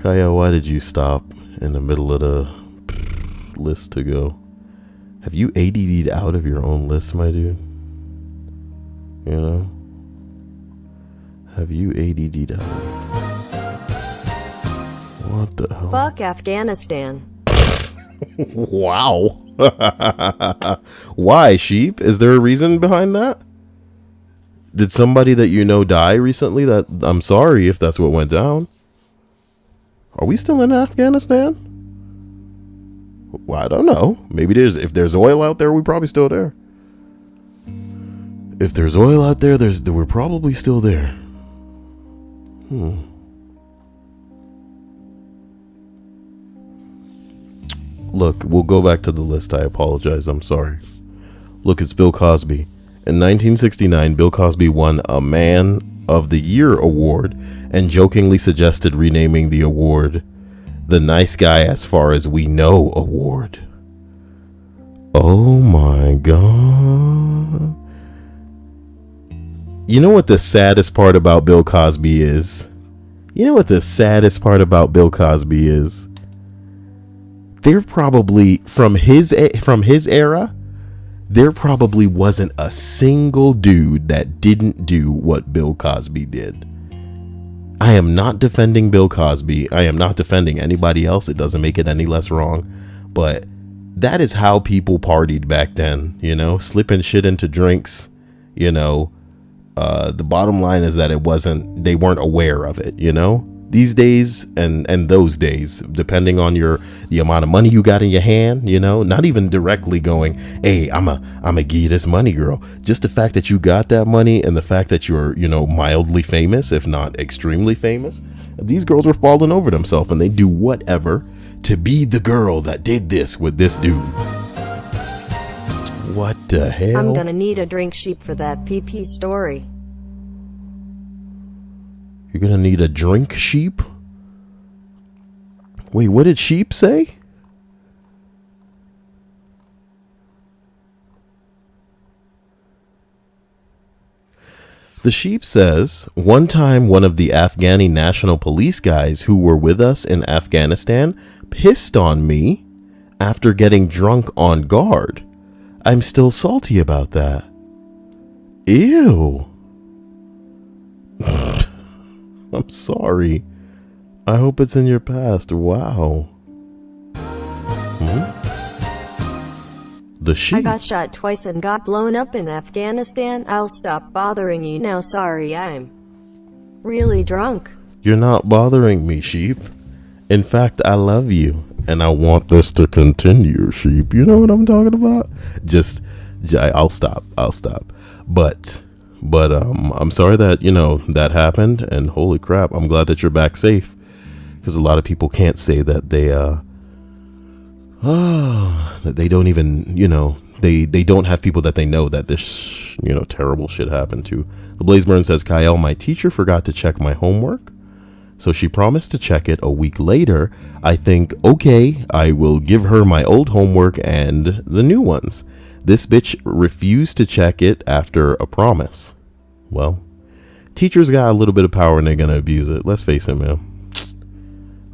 S1: Kaya, why did you stop in the middle of the list to go? Have you ADD'd out of your own list, my dude? You know? Have you ADD'd out? What the hell?
S2: Fuck Afghanistan.
S1: Wow. Why, sheep? Is there a reason behind that? Did somebody that you know die recently? That I'm sorry if that's what went down. Are we still in Afghanistan? Well, I don't know. Maybe there's, if there's oil out there, we're probably still there. If there's oil out there, we're probably still there. Look, we'll go back to the list. I apologize. I'm sorry. Look, it's Bill Cosby. In 1969, Bill Cosby won a Man of the Year award and jokingly suggested renaming the award the Nice Guy As Far As We Know award. Oh my God. You know what the saddest part about Bill Cosby is? You know what the saddest part about Bill Cosby is? They're probably from his era, there probably wasn't a single dude that didn't do what Bill Cosby did. I am not defending Bill Cosby. I am not defending anybody else. It doesn't make it any less wrong. But that is how people partied back then, you know, slipping shit into drinks, you know. The bottom line is that they weren't aware of it, you know. These days and those days, depending on the amount of money you got in your hand, you know, not even directly going, hey, I'm a give you this money, girl. Just the fact that you got that money and the fact that you're, you know, mildly famous, if not extremely famous. These girls are falling over themselves and they do whatever to be the girl that did this with this dude. What the hell?
S2: I'm gonna need a drink sheep for that PP story.
S1: You're gonna need a drink sheep? Wait, what did sheep say? The sheep says, one time one of the Afghani National Police guys who were with us in Afghanistan pissed on me after getting drunk on guard. I'm still salty about that. Ew. I'm sorry. I hope it's in your past. Wow. The sheep.
S2: I got shot twice and got blown up in Afghanistan. I'll stop bothering you now. Sorry, I'm really drunk.
S1: You're not bothering me, sheep. In fact, I love you. And I want this to continue, sheep. You know what I'm talking about? I'll stop. But I'm sorry that, you know, that happened, and holy crap, I'm glad that you're back safe, because a lot of people can't say that that they don't even, you know, they don't have people that they know that this, you know, terrible shit happened to. The Blazeburn says, Kyle, my teacher forgot to check my homework, so she promised to check it a week later. I think, okay, I will give her my old homework and the new ones. This bitch refused to check it after a promise. Well, teachers got a little bit of power and they're gonna abuse it. Let's face it, man.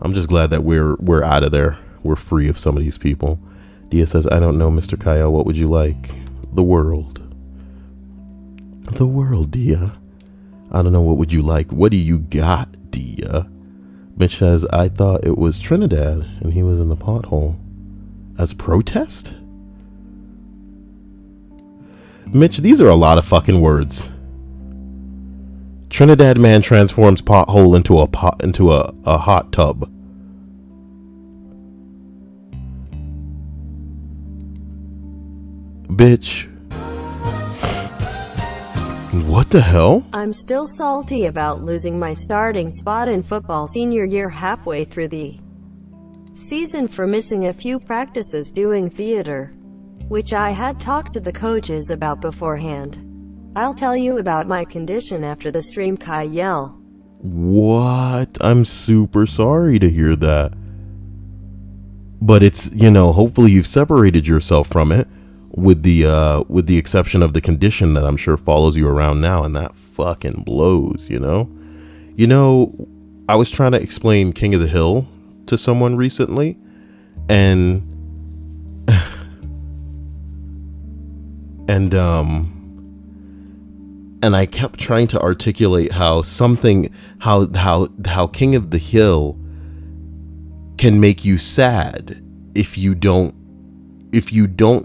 S1: I'm just glad that we're out of there. We're free of some of these people. Dia says, I don't know, Mr. Kyle. What would you like? The world. The world, Dia. I don't know. What would you like? What do you got, Dia? Mitch says, I thought it was Trinidad and he was in the pothole. As protest? Mitch, these are a lot of fucking words. Trinidad man transforms pothole into a hot tub. Bitch. What the hell?
S2: I'm still salty about losing my starting spot in football senior year halfway through the season for missing a few practices doing theater, which I had talked to the coaches about beforehand. I'll tell you about my condition after the stream, Kyle.
S1: What? I'm super sorry to hear that. But it's, you know, hopefully you've separated yourself from it, with the exception of the condition that I'm sure follows you around now, and that fucking blows, you know? You know, I was trying to explain King of the Hill to someone recently, and and I kept trying to articulate how King of the Hill can make you sad if you don't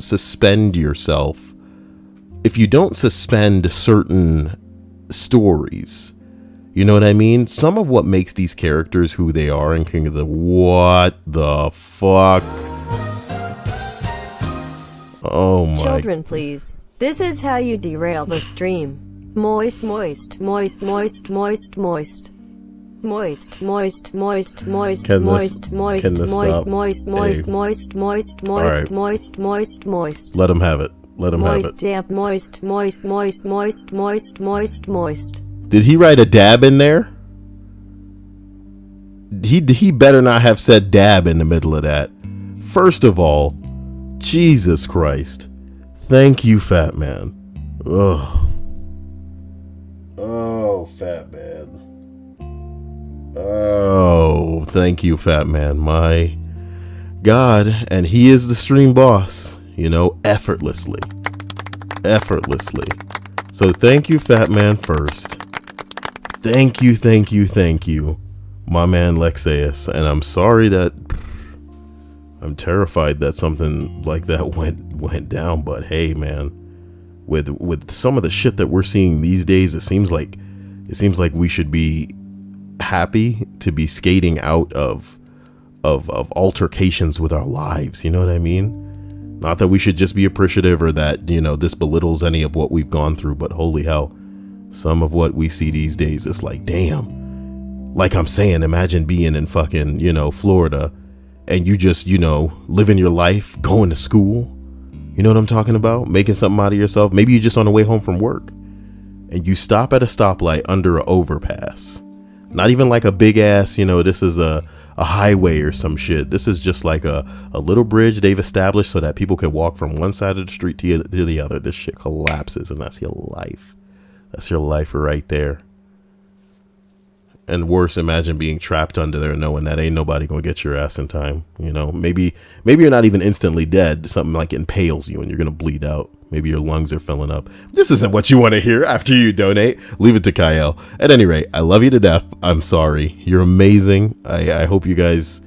S1: suspend yourself, if you don't suspend certain stories. You know what I mean? Some of what makes these characters who they are in King of the... What the fuck? Oh my...
S2: Children, please. This is how you derail the stream. Moist, moist, moist, moist, moist, moist. Moist, moist, moist, moist, moist, moist, moist, moist, moist, moist, moist, moist, moist, moist, moist.
S1: Let him have it. Let him have it.
S2: Moist, damp, moist, moist, moist, moist, moist, moist, moist.
S1: Did he write a dab in there? He better not have said dab in the middle of that. First of all, Jesus Christ. Thank you, fat man. Ugh. Oh, fat man. Oh, thank you, fat man. My God. And he is the stream boss, you know, effortlessly. effortlessly. So thank you, Fat Man First. Thank you, my man Lexeus. And I'm sorry that I'm terrified that something like that went down. But hey, man, with some of the shit that we're seeing these days, it seems like we should be happy to be skating out of altercations with our lives. You know what I mean? Not that we should just be appreciative or that, this belittles any of what we've gone through, but holy hell, some of what we see these days, it's like, damn. Like I'm saying, imagine being in fucking, Florida and you just, living your life, going to school. You know what I'm talking about? Making something out of yourself. Maybe you're just on the way home from work and you stop at a stoplight under an overpass. Not even like a big ass, this is a highway or some shit. This is just like a little bridge they've established so that people can walk from one side of the street to the other. This shit collapses and that's your life. That's your life right there. And worse, imagine being trapped under there knowing that ain't nobody gonna get your ass in time. Maybe you're not even instantly dead. Something like impales you and you're gonna bleed out. Maybe your lungs are filling up. This isn't what you want to hear after you donate. Leave it to Kyle. At any rate, I love you to death. I'm sorry. You're amazing. I hope you guys...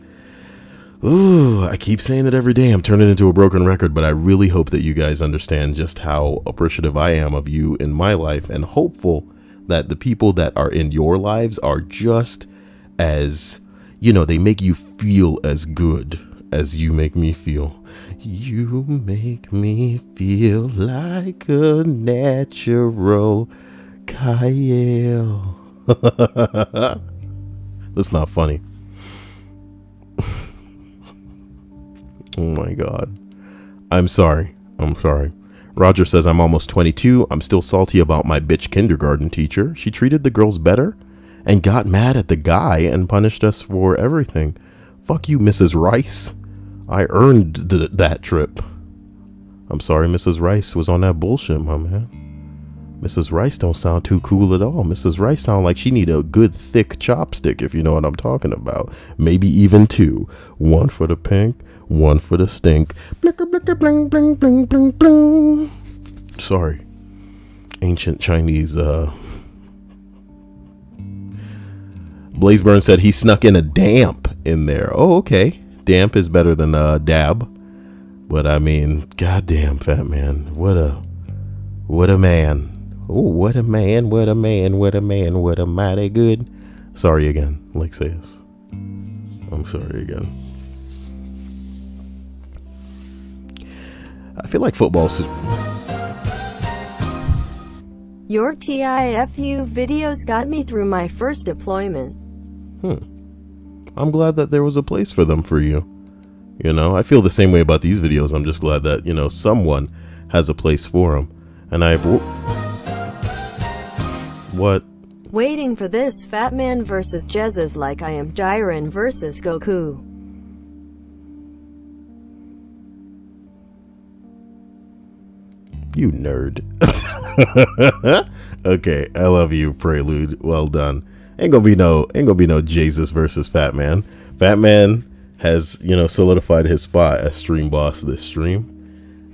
S1: Ooh, I keep saying it every day. I'm turning into a broken record, but I really hope that you guys understand just how appreciative I am of you in my life and hopeful that the people that are in your lives are just as, they make you feel as good as you make me feel. You make me feel like a natural, Kyle. That's not funny. Oh my God. I'm sorry. Roger says, I'm almost 22. I'm still salty about my bitch kindergarten teacher. She treated the girls better and got mad at the guy and punished us for everything. Fuck you, Mrs. Rice. I earned that trip. I'm sorry Mrs. Rice was on that bullshit, my man. Mrs. Rice don't sound too cool at all. Mrs. Rice sound like she need a good thick chopstick, if you know what I'm talking about. Maybe even two. One for the pink, one for the stink. Blicker, blicker, bling, bling, bling, bling, bling. Sorry. Ancient Chinese, Blazeburn said he snuck in a damp in there. Oh, okay. Damp is better than dab. But I mean, goddamn, Fat Man. What a man. Oh, what a man, what a man, what a man, what a mighty good. Sorry again, Lexius. I'm sorry again. I feel like football's...
S2: Your TIFU videos got me through my first deployment.
S1: I'm glad that there was a place for them for you. I feel the same way about these videos. I'm just glad that, someone has a place for them. And What?
S2: Waiting for this Fat Man versus Jesus like I am Jiren versus Goku.
S1: You nerd. Okay, I love you, Prelude. Well done. Ain't gonna be no Jesus versus Fat Man. Fat Man has, solidified his spot as stream boss this stream.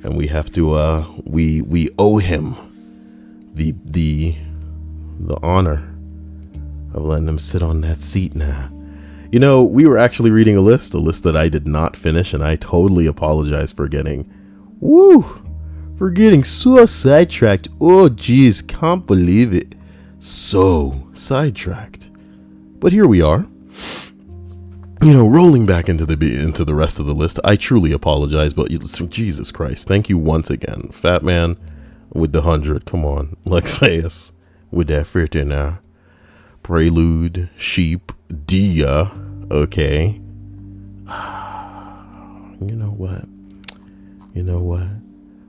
S1: And we have to we owe him the honor of letting him sit on that seat now. We were actually reading a list that I did not finish, and I totally apologize for getting so sidetracked. Oh geez, can't believe it. So sidetracked. But here we are. Rolling back into the rest of the list. I truly apologize, but Jesus Christ, thank you once again. Fat Man with the 100. Come on. Lexius with that 50 now. Prelude, Sheep, Dia. Okay. You know what?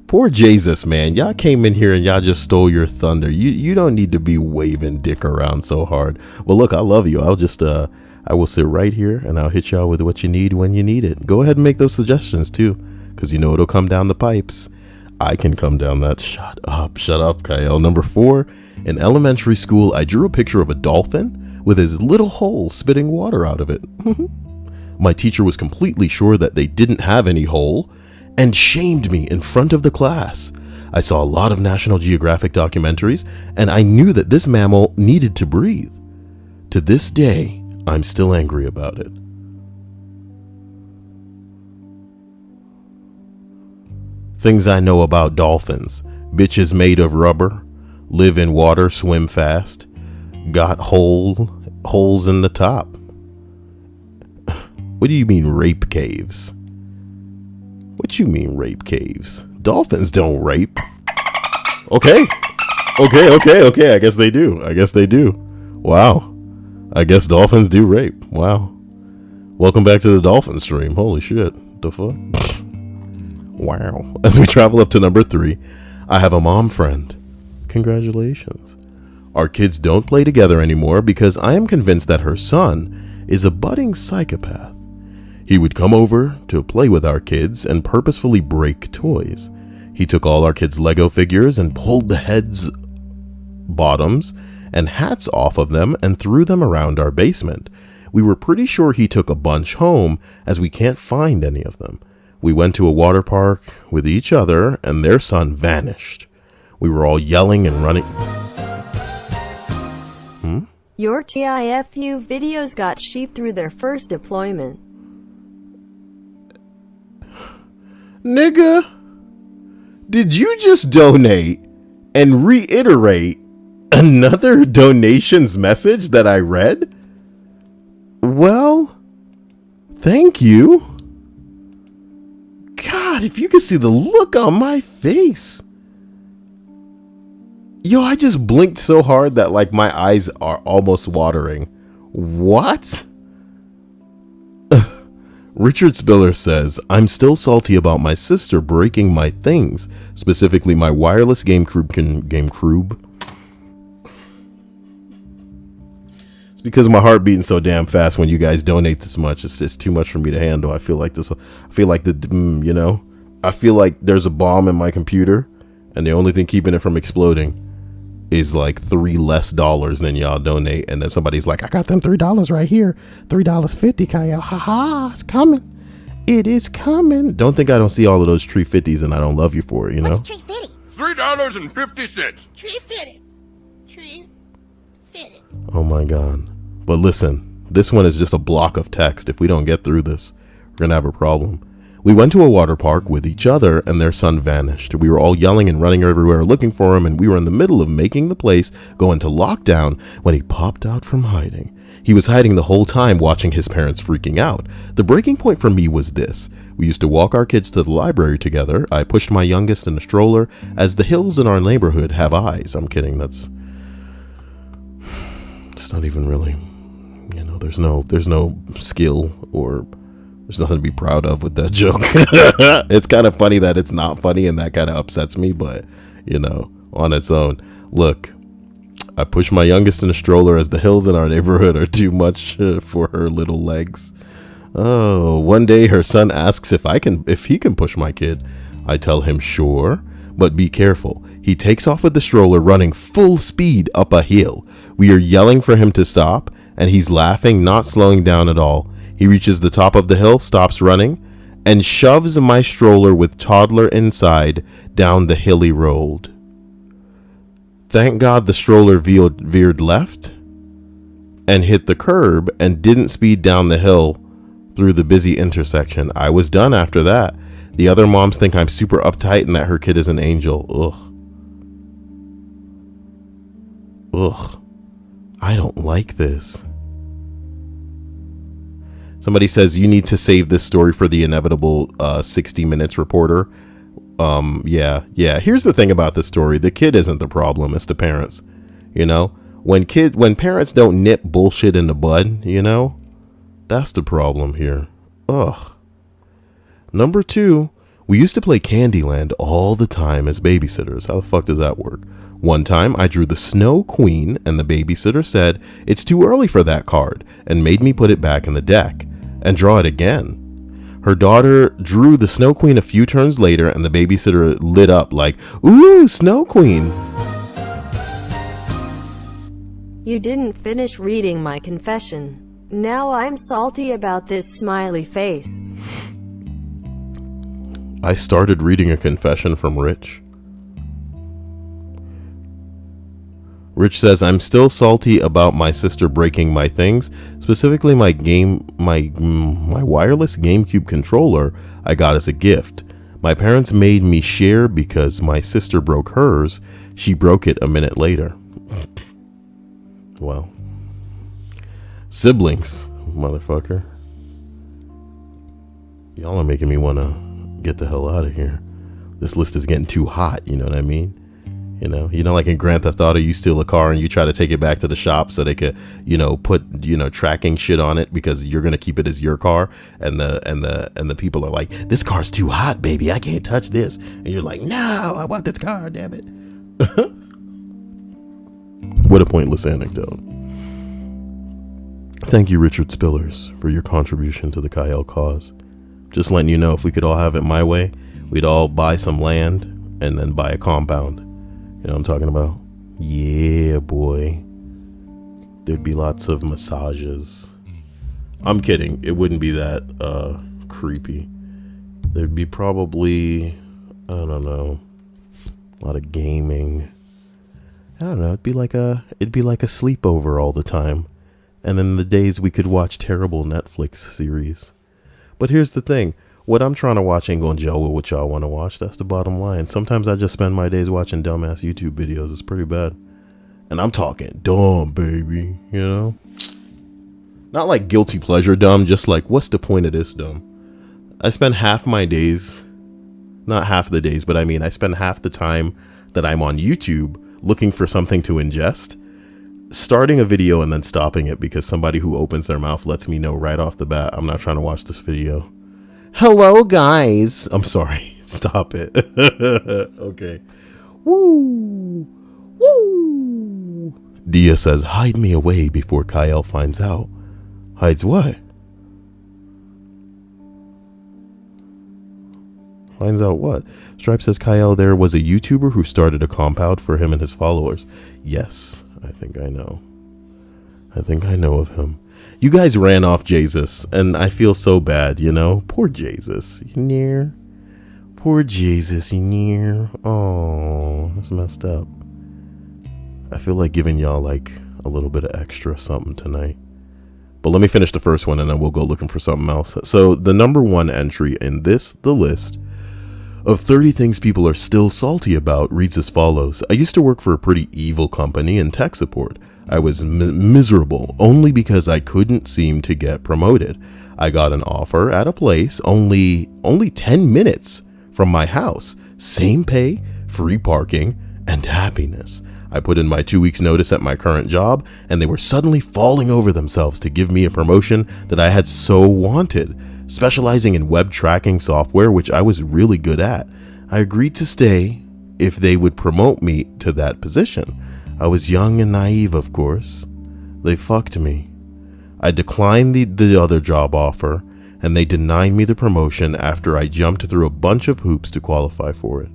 S1: Poor Jesus, man. Y'all came in here and y'all just stole your thunder. You don't need to be waving dick around so hard. Well, look, I love you. I will sit right here and I'll hit y'all with what you need when you need it. Go ahead and make those suggestions too, because it'll come down the pipes. I can come down that. Shut up, Kyle. Number 4, in elementary school, I drew a picture of a dolphin with his little hole spitting water out of it. My teacher was completely sure that they didn't have any hole and shamed me in front of the class. I saw a lot of National Geographic documentaries, and I knew that this mammal needed to breathe. To this day, I'm still angry about it. Things I know about dolphins. Bitches made of rubber, live in water, swim fast, got holes in the top. What do you mean rape caves? What you mean rape caves? Dolphins don't rape. Okay. I guess they do. Wow. I guess dolphins do rape. Wow. Welcome back to the dolphin stream. Holy shit. The fuck? Wow. As we travel up to number 3, I have a mom friend. Congratulations. Our kids don't play together anymore because I am convinced that her son is a budding psychopath. He would come over to play with our kids and purposefully break toys. He took all our kids' Lego figures and pulled the heads, bottoms, and hats off of them and threw them around our basement. We were pretty sure he took a bunch home, as we can't find any of them. We went to a water park with each other and their son vanished. We were all yelling and running.
S2: Your TIFU videos got sheep through their first deployment.
S1: Nigga, did you just donate and reiterate another donations message that I read? Well, thank you. God, if you could see the look on my face. Yo, I just blinked so hard that like my eyes are almost watering. What? Richard Spiller says, I'm still salty about my sister breaking my things, specifically my wireless GameCube. It's because my heart beating so damn fast when you guys donate this much. It's just too much for me to handle. I feel like I feel like there's a bomb in my computer and the only thing keeping it from exploding is like $3 less than y'all donate, and then somebody's like, I got them $3 right here, $3.50, Kyle. Haha, it's coming. It is coming. Don't think I don't see all of those tree 50s and I don't love you for it, you know?
S4: What's tree 50?
S6: $3.50.
S4: Tree 50. Tree 50.
S1: Oh my God. But listen, this one is just a block of text. If we don't get through this, we're gonna have a problem. We went to a water park with each other and their son vanished. We were all yelling and running everywhere looking for him, and we were in the middle of making the place go into lockdown when he popped out from hiding. He was hiding the whole time, watching his parents freaking out. The breaking point for me was this. We used to walk our kids to the library together. I pushed my youngest in a stroller, as the hills in our neighborhood have eyes. I'm kidding. It's not even really, there's no skill or there's nothing to be proud of with that joke. It's kind of funny that it's not funny, and that kind of upsets me, but, on its own. Look, I push my youngest in a stroller as the hills in our neighborhood are too much for her little legs. Oh, one day her son asks if he can push my kid. I tell him sure, but be careful. He takes off with the stroller running full speed up a hill. We are yelling for him to stop, and he's laughing, not slowing down at all. He reaches the top of the hill, stops running, and shoves my stroller with toddler inside down the hilly road. Thank God the stroller veered left and hit the curb and didn't speed down the hill through the busy intersection. I was done after that. The other moms think I'm super uptight and that her kid is an angel. Ugh. I don't like this. Somebody says you need to save this story for the inevitable 60 Minutes reporter. Yeah. Here's the thing about this story. The kid isn't the problem. It's the parents. When parents don't nip bullshit in the bud, that's the problem here. Ugh. Number 2, we used to play Candyland all the time as babysitters. How the fuck does that work? One time I drew the Snow Queen and the babysitter said it's too early for that card and made me put it back in the deck and draw it again. Her daughter drew the Snow Queen a few turns later and the babysitter lit up like, ooh, Snow Queen.
S2: You didn't finish reading my confession. Now I'm salty about this smiley face.
S1: I started reading a confession from Rich. Rich says, I'm still salty about my sister breaking my things, specifically my wireless GameCube controller I got as a gift. My parents made me share because my sister broke hers. She broke it a minute later. Well, siblings, motherfucker. Y'all are making me want to get the hell out of here. This list is getting too hot, you know what I mean? You know, like in Grand Theft Auto, you steal a car and you try to take it back to the shop so they could, put, tracking shit on it because you're gonna keep it as your car, and the people are like, this car's too hot, baby, I can't touch this, and you're like, no, I want this car, damn it. What a pointless anecdote. Thank you, Richard Spillers, for your contribution to the Kyle cause. Just letting you know, if we could all have it my way, we'd all buy some land and then buy a compound. You know what I'm talking about? Yeah, boy. There'd be lots of massages. I'm kidding. It wouldn't be that creepy. There'd be probably, I don't know, a lot of gaming. I don't know. It'd be like a sleepover all the time. And then the days we could watch terrible Netflix series. But here's the thing. What I'm trying to watch ain't gonna gel with what y'all want to watch. That's the bottom line. Sometimes I just spend my days watching dumbass YouTube videos. It's pretty bad. And I'm talking dumb, baby. You know? Not like guilty pleasure dumb, just like, what's the point of this dumb? I spend half my days, not half the days, but I mean, I spend half the time that I'm on YouTube looking for something to ingest, starting a video and then stopping it because somebody who opens their mouth lets me know right off the bat, I'm not trying to watch this video. Hello, guys. I'm sorry. Stop it. Okay. Woo. Woo. Dia says, hide me away before Kyle finds out. Hides what? Finds out what? Stripe says, Kyle, there was a YouTuber who started a compound for him and his followers. Yes, I think I know. I think I know of him. You guys ran off Jesus, and I feel so bad, you know? Poor Jesus. You near? Poor Jesus, you near? Oh, that's messed up. I feel like giving y'all, like, a little bit of extra something tonight. But let me finish the first one, and then we'll go looking for something else. So, the number one entry in the list of 30 things people are still salty about reads as follows. I used to work for a pretty evil company in tech support. I was miserable only because I couldn't seem to get promoted. I got an offer at a place only 10 minutes from my house. Same pay, free parking, and happiness. I put in my 2 weeks notice at my current job, and they were suddenly falling over themselves to give me a promotion that I had so wanted, specializing in web tracking software, which I was really good at. I agreed to stay if they would promote me to that position. I was young and naive, of course. They fucked me. I declined the other job offer, and they denied me the promotion after I jumped through a bunch of hoops to qualify for it.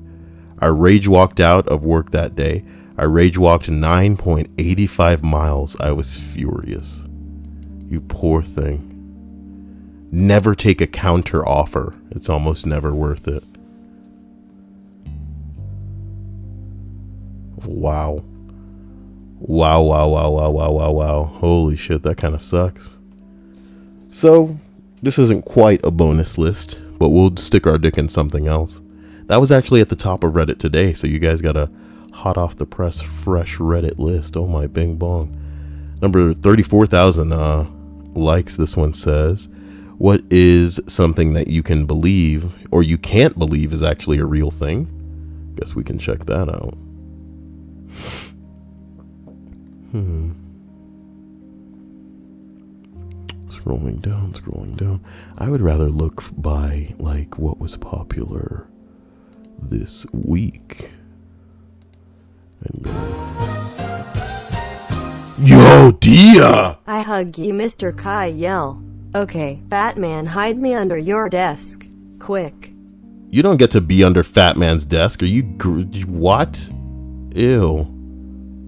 S1: I rage walked out of work that day. I rage walked 9.85 miles. I was furious. You poor thing. Never take a counter offer. It's almost never worth it. Wow. Wow, wow, wow, wow, wow, wow, wow. Holy shit, that kind of sucks. So, this isn't quite a bonus list, but we'll stick our dick in something else. That was actually at the top of Reddit today, so you guys got a hot off the press, fresh Reddit list. Oh my bing bong. Number 34,000 likes, this one says, what is something that you can believe, or you can't believe is actually a real thing? Guess we can check that out. Scrolling down. I would rather look by, like, what was popular this week. And go. Yo, Dia!
S2: I hug you, Mr. Kai yell. Okay, Batman, hide me under your desk. Quick.
S1: You don't get to be under Fat Man's desk. Are you what? Ew.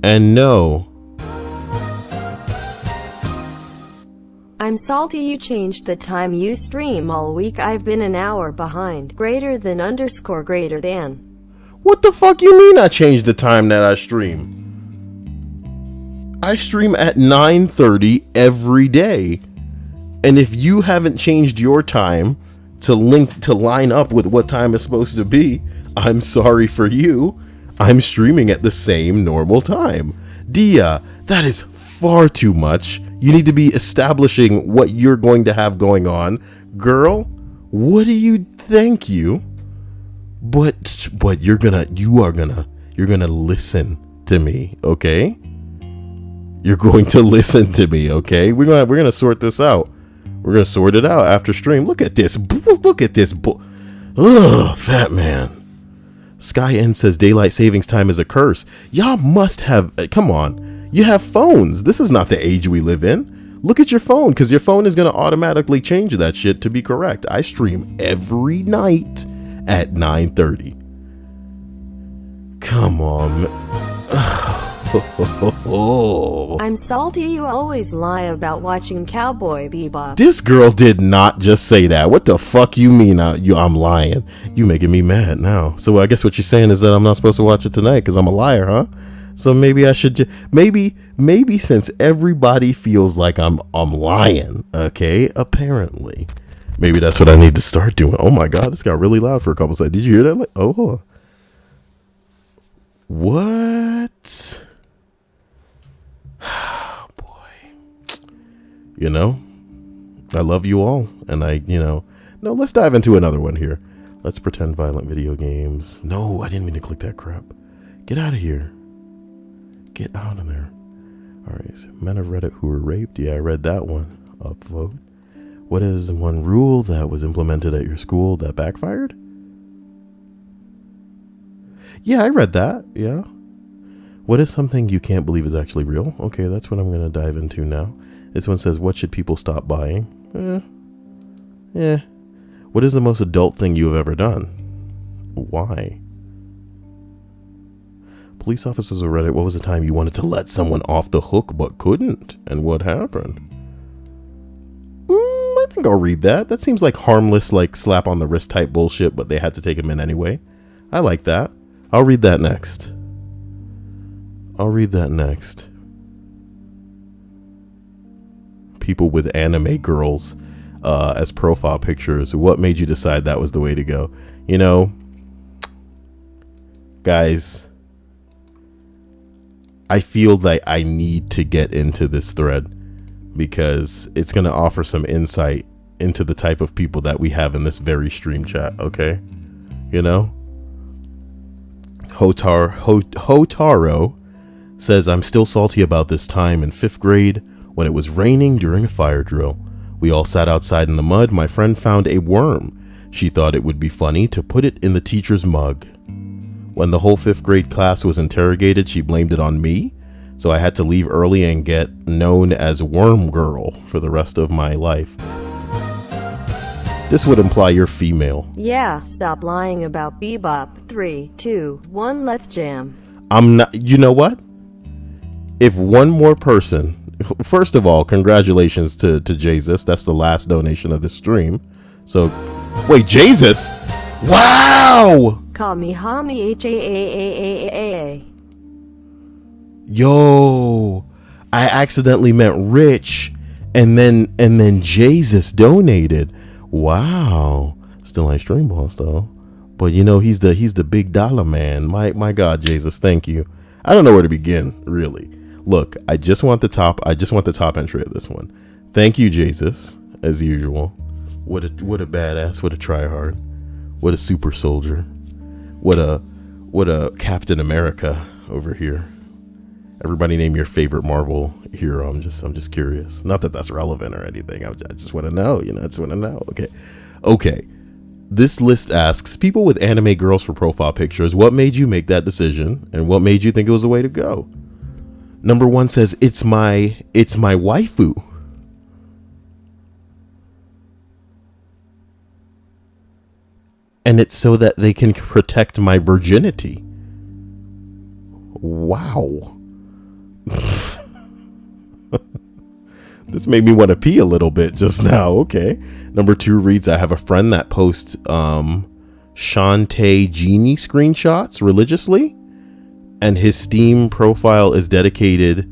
S1: And no.
S2: I'm salty you changed the time you stream all week. I've been an hour behind. Greater than _ greater than.
S1: What the fuck you mean I changed the time that I stream? I stream at 9:30 every day. And if you haven't changed your time to line up with what time it's supposed to be, I'm sorry for you. I'm streaming at the same normal time. Dia, that is far too much. You need to be establishing what you're going to have going on. Girl, what do you thank you? But you're gonna listen to me, okay? You're going to listen to me, okay? We're gonna sort this out. We're gonna sort it out after stream. Look at this. Look at this. Ugh, fat man. Sky N says daylight savings time is a curse. Y'all must have. Come on. You have phones. This is not the age we live in. Look at your phone, because your phone is gonna automatically change that shit to be correct. I stream every night at 9:30. Come on.
S2: I'm salty you always lie about watching Cowboy Bebop.
S1: This girl did not just say that. What the fuck you mean I'm lying? You making me mad now. So I guess what you're saying is that I'm not supposed to watch it tonight because I'm a liar, huh? So maybe I should maybe since everybody feels like I'm lying, okay? Apparently. Maybe that's what I need to start doing. Oh my god, this got really loud for a couple seconds. Did you hear that? Oh, hold on. What? Boy. You know, I love you all. And no, let's dive into another one here. Let's pretend violent video games. No, I didn't mean to click that crap. Get out of here. Get out of there. All right. So men of Reddit who were raped. Yeah, I read that one. Upvote. What is one rule that was implemented at your school that backfired? Yeah, I read that. Yeah. What is something you can't believe is actually real? Okay, that's what I'm going to dive into now. This one says, what should people stop buying? What is the most adult thing you have ever done? Why? Police officers of Reddit, what was the time you wanted to let someone off the hook but couldn't? And what happened? I think I'll read that. That seems like harmless, like slap on the wrist type bullshit, but they had to take him in anyway. I like that. I'll read that next. People with anime girls as profile pictures. What made you decide that was the way to go? You know, guys, I feel like I need to get into this thread because it's going to offer some insight into the type of people that we have in this very stream chat. Okay. You know, Hotaro says, I'm still salty about this time in 5th grade when it was raining during a fire drill. We all sat outside in the mud. My friend found a worm. She thought it would be funny to put it in the teacher's mug. When the whole 5th grade class was interrogated, she blamed it on me. So I had to leave early and get known as Worm Girl for the rest of my life. This would imply you're female.
S2: Yeah, stop lying about Bebop. 3, 2, 1, let's jam.
S1: I'm not, you know what? If one more person, first of all, congratulations to Jesus. That's the last donation of the stream. So, wait, Jesus? Wow!
S2: Kamihami HAAAAA.
S1: Yo, I accidentally meant Rich, and then Jesus donated. Wow. Still ain't stream boss though. But you know, he's the big dollar man. My God, Jesus, thank you. I don't know where to begin, really. Look, I just want the top entry of this one. Thank you, Jesus, as usual. What a badass, what a tryhard. What a super soldier. What a Captain America over here. Everybody name your favorite Marvel hero. I'm just curious. Not that that's relevant or anything. I just want to know, I just want to know. Okay. This list asks people with anime girls for profile pictures, what made you make that decision and what made you think it was the way to go? Number 1 says, it's my waifu. And it's so that they can protect my virginity. Wow. This made me want to pee a little bit just now. Okay. Number 2 reads, I have a friend that posts Shantae genie screenshots religiously, and his Steam profile is dedicated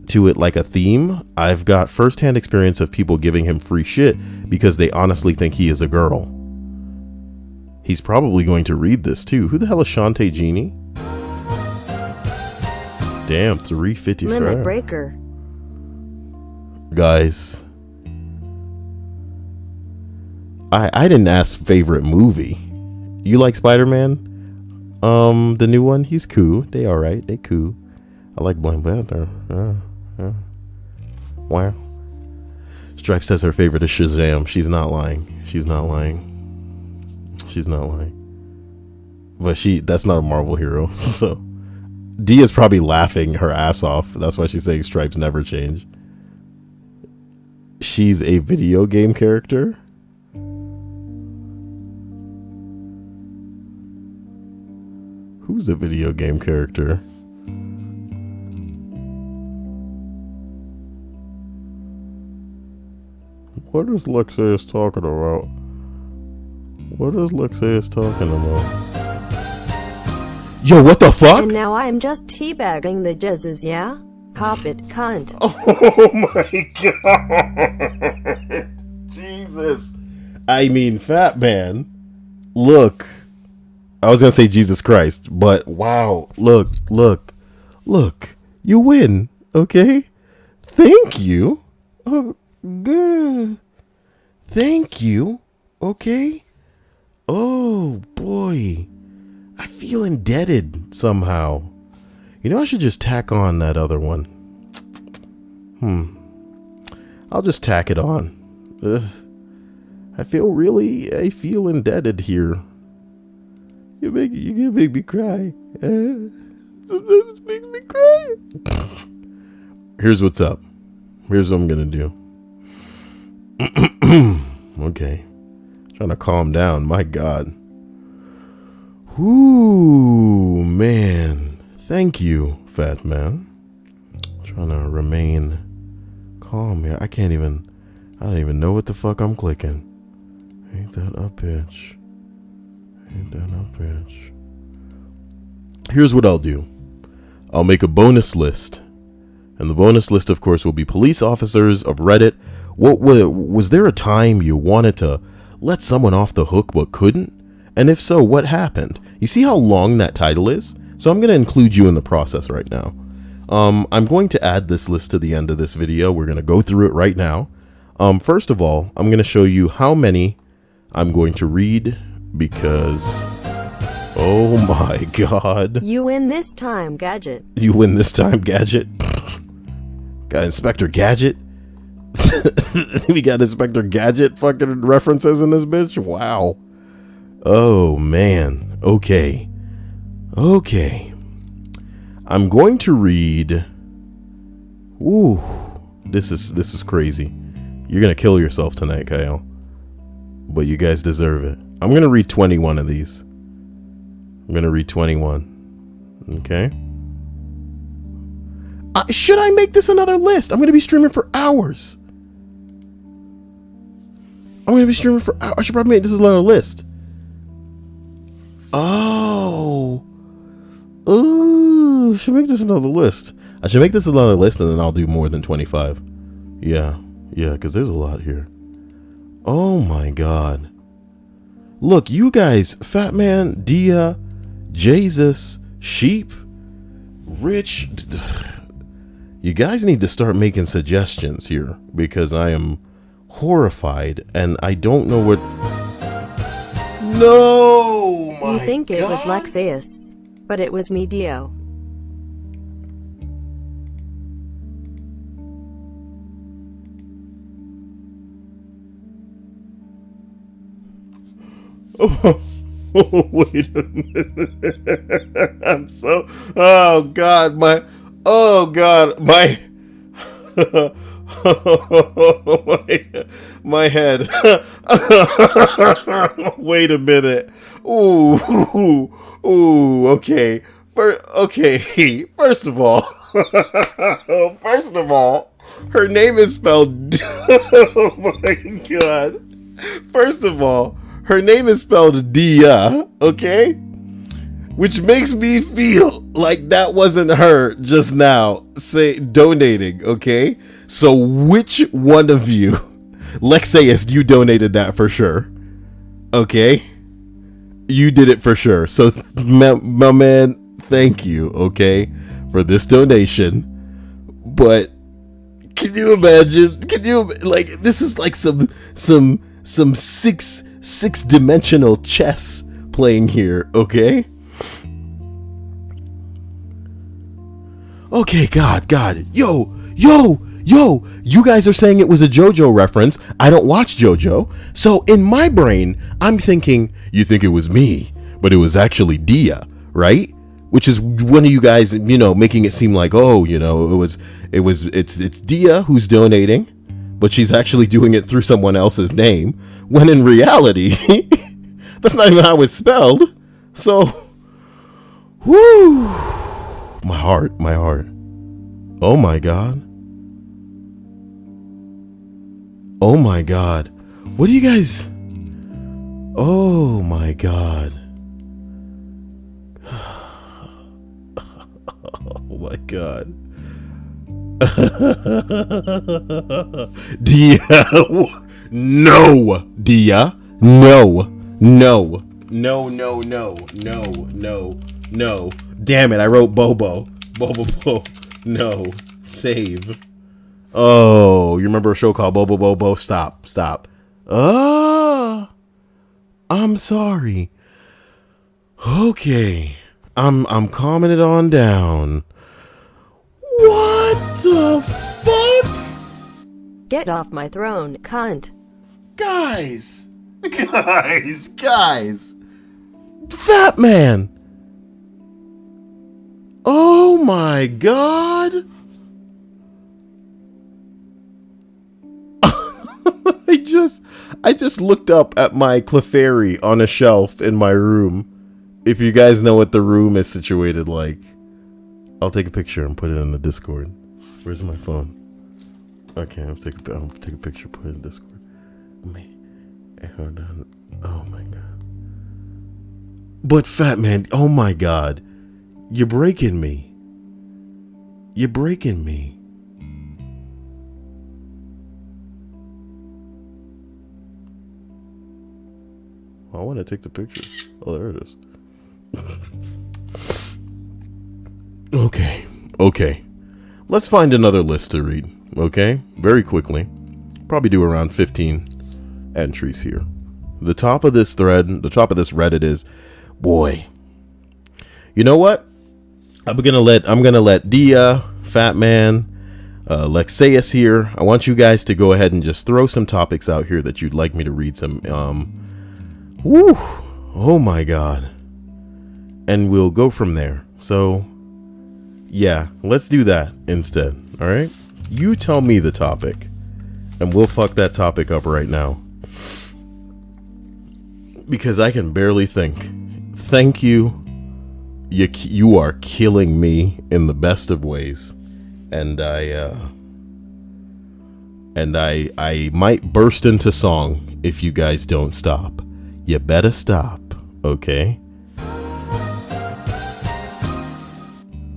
S1: to it like a theme, I've got firsthand experience of people giving him free shit because they honestly think he is a girl. He's probably going to read this too. Who the hell is Shantae Genie? Damn, 355.
S2: Limit breaker.
S1: Guys, I didn't ask favorite movie. You like Spider-Man? The new one? He's cool. They alright. They cool. I like Black Panther. Wow. Stripe says her favorite is Shazam. She's not lying. She's not lying. She's not lying. But that's not a Marvel hero. So D is probably laughing her ass off. That's why she's saying stripes never change. She's a video game character. Who's a video game character? What is Lexius talking about? What is Lexius talking about? Yo, what the fuck?
S2: And now I'm just teabagging the jizzes, yeah? Cop it, cunt.
S1: Oh my god. Jesus. I mean, fat man. Look. I was gonna say Jesus Christ, but wow. Look. You win, okay? Thank you. Oh, good. Thank you, okay? Oh, boy. I feel indebted somehow. You know, I should just tack on that other one. I'll just tack it on. I feel indebted here. You can make me cry. Sometimes it makes me cry. Here's what's up. Here's what I'm gonna do. Okay. Trying to calm down. My God. Ooh, man. Thank you, fat man. Trying to remain calm here. I don't even know what the fuck I'm clicking. Ain't that a bitch? Ain't that a bitch? Here's what I'll do. I'll make a bonus list. And the bonus list, of course, will be police officers of Reddit. Was there a time you wanted to let someone off the hook but couldn't? And if so, what happened? You see how long that title is? So I'm going to include you in the process right now. I'm going to add this list to the end of this video. We're going to go through it right now. First of all, I'm going to show you how many I'm going to read because, oh my God.
S2: You win this time, Gadget.
S1: You win this time, Gadget. Got Inspector Gadget. We got Inspector Gadget fucking references in this bitch. Wow. Oh man. Okay. I'm going to read. Ooh, this is crazy. You're gonna kill yourself tonight, Kyle. But you guys deserve it. I'm gonna read 21 of these. I'm gonna read 21. Okay. Should I make this another list? I'm gonna be streaming for hours. I should probably make this another list. Oh. Ooh, should make this another list. I should make this another list and then I'll do more than 25. Yeah, because there's a lot here. Oh my God. Look, you guys, Fat Man, Dia, Jesus, Sheep, Rich, you guys need to start making suggestions here because I am horrified and I don't know what. No, my
S2: You think it
S1: God.
S2: was Lexius, but it was me, Dio.
S1: Oh, wait a minute. I'm so. Oh God, my head. Wait a minute. Ooh. Okay. First of all, her name is spelled. Oh my God. First of all, her name is spelled Dia, okay? which makes me feel like that wasn't her just now donating, okay? So which one of you, Lexaeus, you donated that for sure, okay? You did it for sure. So my man, thank you, okay, for this donation. But can you imagine? Like, this is like some six-dimensional chess playing here, okay? Okay, God, yo, you guys are saying it was a JoJo reference. I don't watch JoJo. So in my brain, I'm thinking, you think it was me, but it was actually Dia, right? Which is one of you guys, making it seem like, it's Dia who's donating, but she's actually doing it through someone else's name, when in reality, that's not even how it's spelled. So, whoo, my heart. Oh my God. What do you guys? Oh my God. Oh my God. Dia. No. Dia. No. Damn it, I wrote Bobo. No. Save. Oh, you remember a show called Bobo? Stop. I'm sorry. Okay. I'm calming it on down. What the fuck?
S2: Get off my throne, cunt.
S1: Guys. Fat Man. Oh my God. I just looked up at my Clefairy on a shelf in my room. If you guys know what the room is situated like, I'll take a picture and put it in the Discord. Where's my phone? Okay, I'll take a picture, put it in Discord. Hold on. Oh my God. But Fat Man, oh my God. You're breaking me. I want to take the picture. Oh, there it is. Okay. Let's find another list to read, okay? Very quickly. Probably do around 15 entries here. The top of this Reddit is, boy. You know what? I'm gonna let Dia, Fat Man, Lexaeus here. I want you guys to go ahead and just throw some topics out here that you'd like me to read some. Woo! Oh my God! And we'll go from there. So, yeah, let's do that instead. All right? You tell me the topic, and we'll fuck that topic up right now. Because I can barely think. Thank you. You are killing me in the best of ways, and I might burst into song if you guys don't stop. You better stop, okay?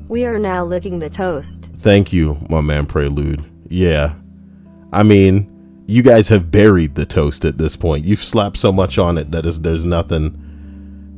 S2: We are now licking the toast.
S1: Thank you, my man Prelude. Yeah, I mean, you guys have buried the toast at this point. You've slapped so much on it that there's nothing.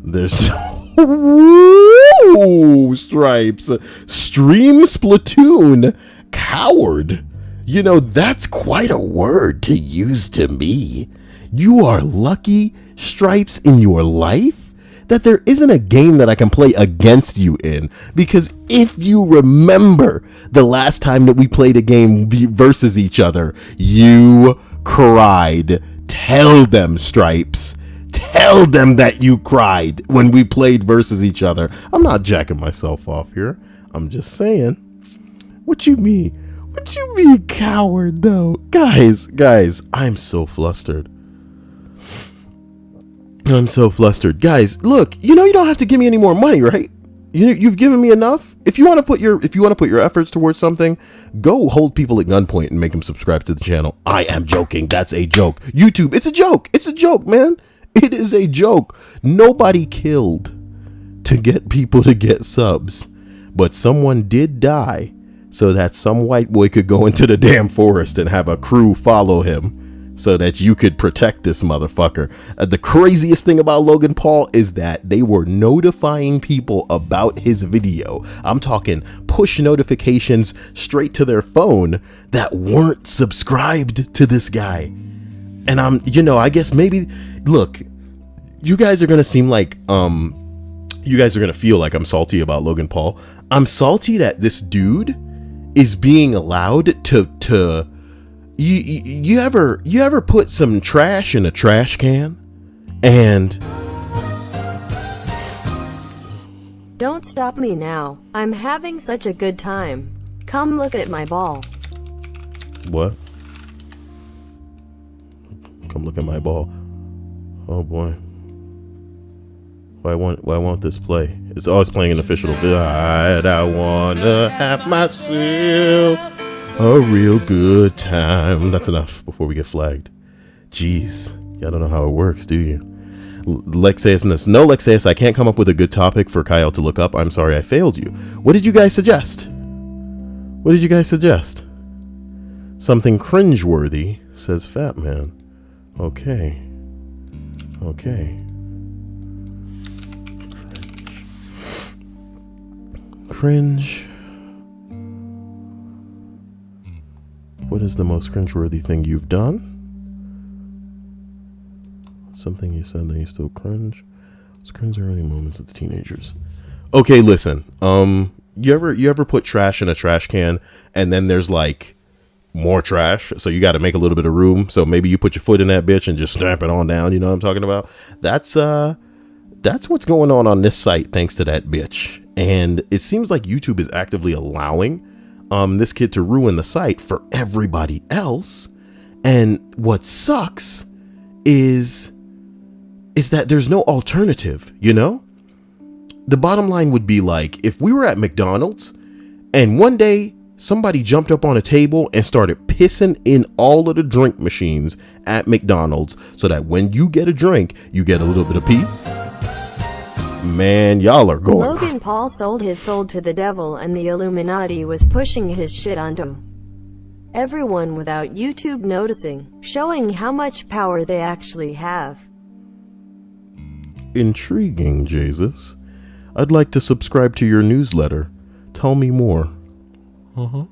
S1: There's Woo! Stripes. Stream Splatoon. Coward. You know, that's quite a word to use to me. You are lucky, Stripes, in your life that there isn't a game that I can play against you in. Because if you remember the last time that we played a game versus each other, you cried. Tell them, Stripes. Tell them that you cried when we played versus each other. I'm not jacking myself off here. I'm just saying. What you mean? What you mean, coward, though? Guys, I'm so flustered. Guys, look, you know you don't have to give me any more money, right? You've given me enough. If you want to put your efforts towards something, go hold people at gunpoint and make them subscribe to the channel. I am joking. That's a joke. YouTube, it's a joke. It's a joke, man. It is a joke. Nobody killed to get people to get subs, but someone did die so that some white boy could go into the damn forest and have a crew follow him so that you could protect this motherfucker. The craziest thing about Logan Paul is that they were notifying people about his video. I'm talking push notifications straight to their phone that weren't subscribed to this guy. And I guess maybe, look, you guys are going to seem like, you guys are going to feel like I'm salty about Logan Paul. I'm salty that this dude is being allowed to you ever put some trash in a trash can and
S2: Don't stop me now. I'm having such a good time. Come look at my ball.
S1: what? Come look at my ball. Oh boy. Why won't this play? It's always playing an official guide. I wanna have myself a real good time. That's enough before we get flagged. Jeez. Y'all don't know how it works, do you? Lexaeus, no Lexaeus, I can't come up with a good topic for Kyle to look up. I'm sorry I failed you. What did you guys suggest? What did you guys suggest? Something cringeworthy, says Fat Man. Okay. Okay. Cringe. What is the most cringeworthy thing you've done? Something you said that you still cringe. It's cringe early moments as teenagers. Okay, listen. You ever put trash in a trash can and then there's like more trash, so you got to make a little bit of room. So maybe you put your foot in that bitch and just stamp it on down. You know what I'm talking about? That's what's going on this site thanks to that bitch. And it seems like YouTube is actively allowing this kid to ruin the site for everybody else. And what sucks is that there's no alternative, you know? The bottom line would be like, if we were at McDonald's and one day somebody jumped up on a table and started pissing in all of the drink machines at McDonald's so that when you get a drink, you get a little bit of pee. Man, y'all are going.
S2: Logan Paul sold his soul to the devil and the Illuminati was pushing his shit onto everyone without YouTube noticing, showing how much power they actually have.
S1: Intriguing, Jesus. I'd like to subscribe to your newsletter. Tell me more. I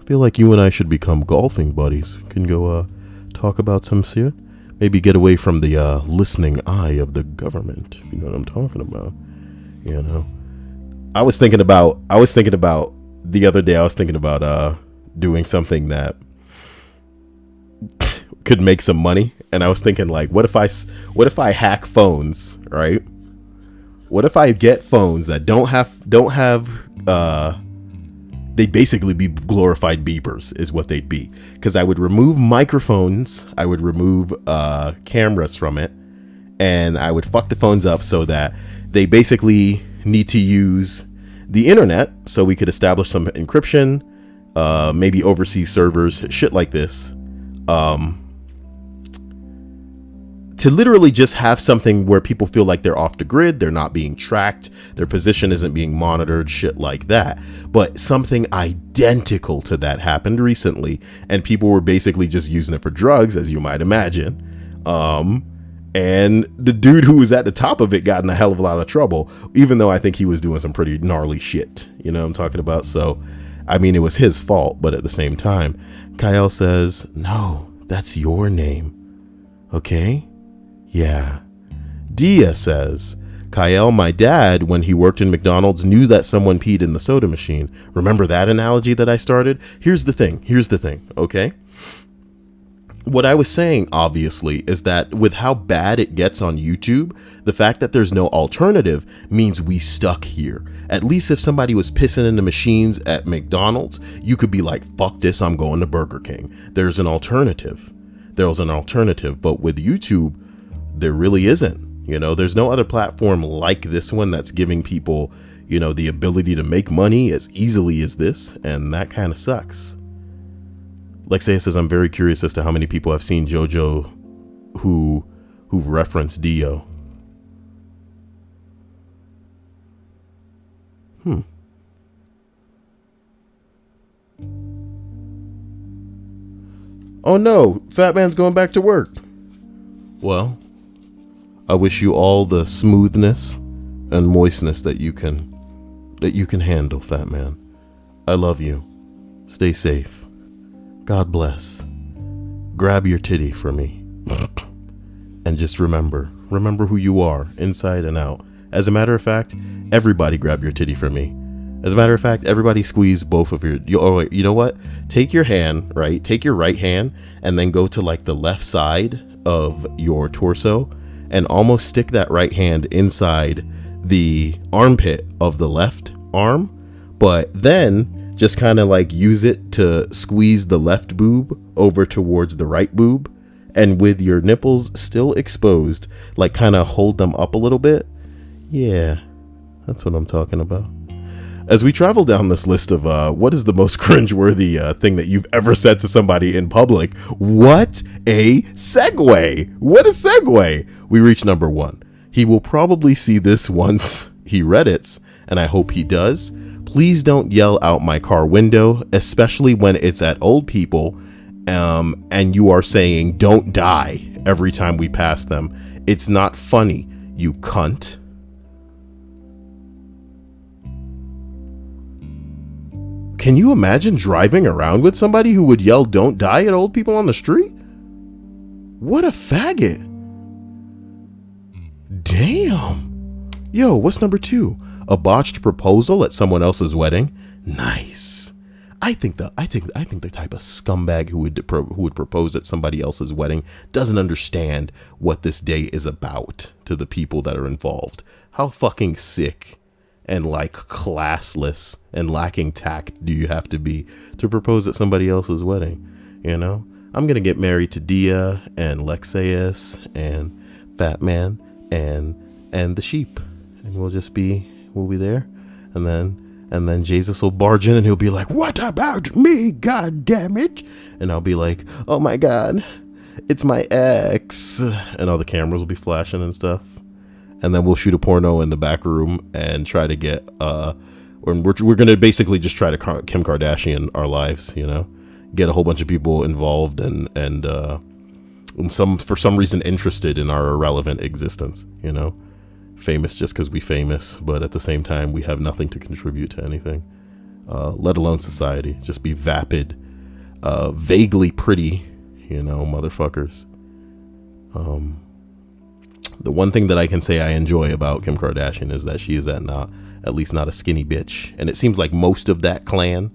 S1: feel like you and I should become golfing buddies. We can go talk about some shit. Maybe get away from the listening eye of the government. If you know what I'm talking about. You know. I was thinking about the other day, I was thinking about doing something that could make some money. And I was thinking like, what if I hack phones, right? What if I get phones that don't have they'd basically be glorified beepers is what they'd be. Because I would remove microphones, I would remove cameras from it, and I would fuck the phones up so that they basically need to use the internet so we could establish some encryption, maybe overseas servers, shit like this. To literally just have something where people feel like they're off the grid, they're not being tracked, their position isn't being monitored, shit like that. But something identical to that happened recently, and people were basically just using it for drugs, as you might imagine. And the dude who was at the top of it got in a hell of a lot of trouble, even though I think he was doing some pretty gnarly shit. You know what I'm talking about? So, I mean, it was his fault, but at the same time, Kyle says, no, that's your name. Okay? Yeah. Dia says, Kyle, my dad, when he worked in McDonald's, knew that someone peed in the soda machine. Remember that analogy that I started? Here's the thing, okay? What I was saying, obviously, is that with how bad it gets on YouTube, the fact that there's no alternative means we stuck here. At least if somebody was pissing in the machines at McDonald's, you could be like, fuck this, I'm going to Burger King. There's an alternative. But with YouTube, there really isn't. You know, there's no other platform like this one that's giving people, you know, the ability to make money as easily as this, and that kind of sucks. Lexia says, I'm very curious as to how many people have seen JoJo who've referenced Dio. Oh no, Fat Man's going back to work. Well, I wish you all the smoothness and moistness that you can handle, Fat Man. I love you. Stay safe. God bless. Grab your titty for me. And just remember who you are, inside and out. As a matter of fact, everybody grab your titty for me. As a matter of fact, everybody squeeze both of your, you know what? Take your hand, right? Take your right hand and then go to like the left side of your torso and almost stick that right hand inside the armpit of the left arm. But then just kind of like use it to squeeze the left boob over towards the right boob. And with your nipples still exposed, like kind of hold them up a little bit. Yeah, that's what I'm talking about. As we travel down this list of what is the most cringeworthy thing that you've ever said to somebody in public, what a segue! What a segue! We reach number 1. He will probably see this once he Reddits, and I hope he does. Please don't yell out my car window, especially when it's at old people, and you are saying don't die every time we pass them. It's not funny, you cunt. Can you imagine driving around with somebody who would yell don't die at old people on the street? What a faggot. Damn. Yo, what's number 2? A botched proposal at someone else's wedding? Nice. I think the type of scumbag who would propose at somebody else's wedding doesn't understand what this day is about to the people that are involved. How fucking sick and like classless and lacking tact do you have to be to propose at somebody else's wedding? You know, I'm gonna get married to Dia and Lexeus and Fat Man and the sheep, and we'll be there, and then Jesus will barge in and he'll be like, what about me, god damn it? And I'll be like, oh my god, it's my ex, and all the cameras will be flashing and stuff. And then we'll shoot a porno in the back room and try to get, we're going to basically just try to Kim Kardashian our lives, you know, get a whole bunch of people involved and for some reason interested in our irrelevant existence, you know, famous just because we famous, but at the same time, we have nothing to contribute to anything, let alone society. Just be vapid, vaguely pretty, you know, motherfuckers. The one thing that I can say I enjoy about Kim Kardashian is that she is at least not a skinny bitch. And it seems like most of that clan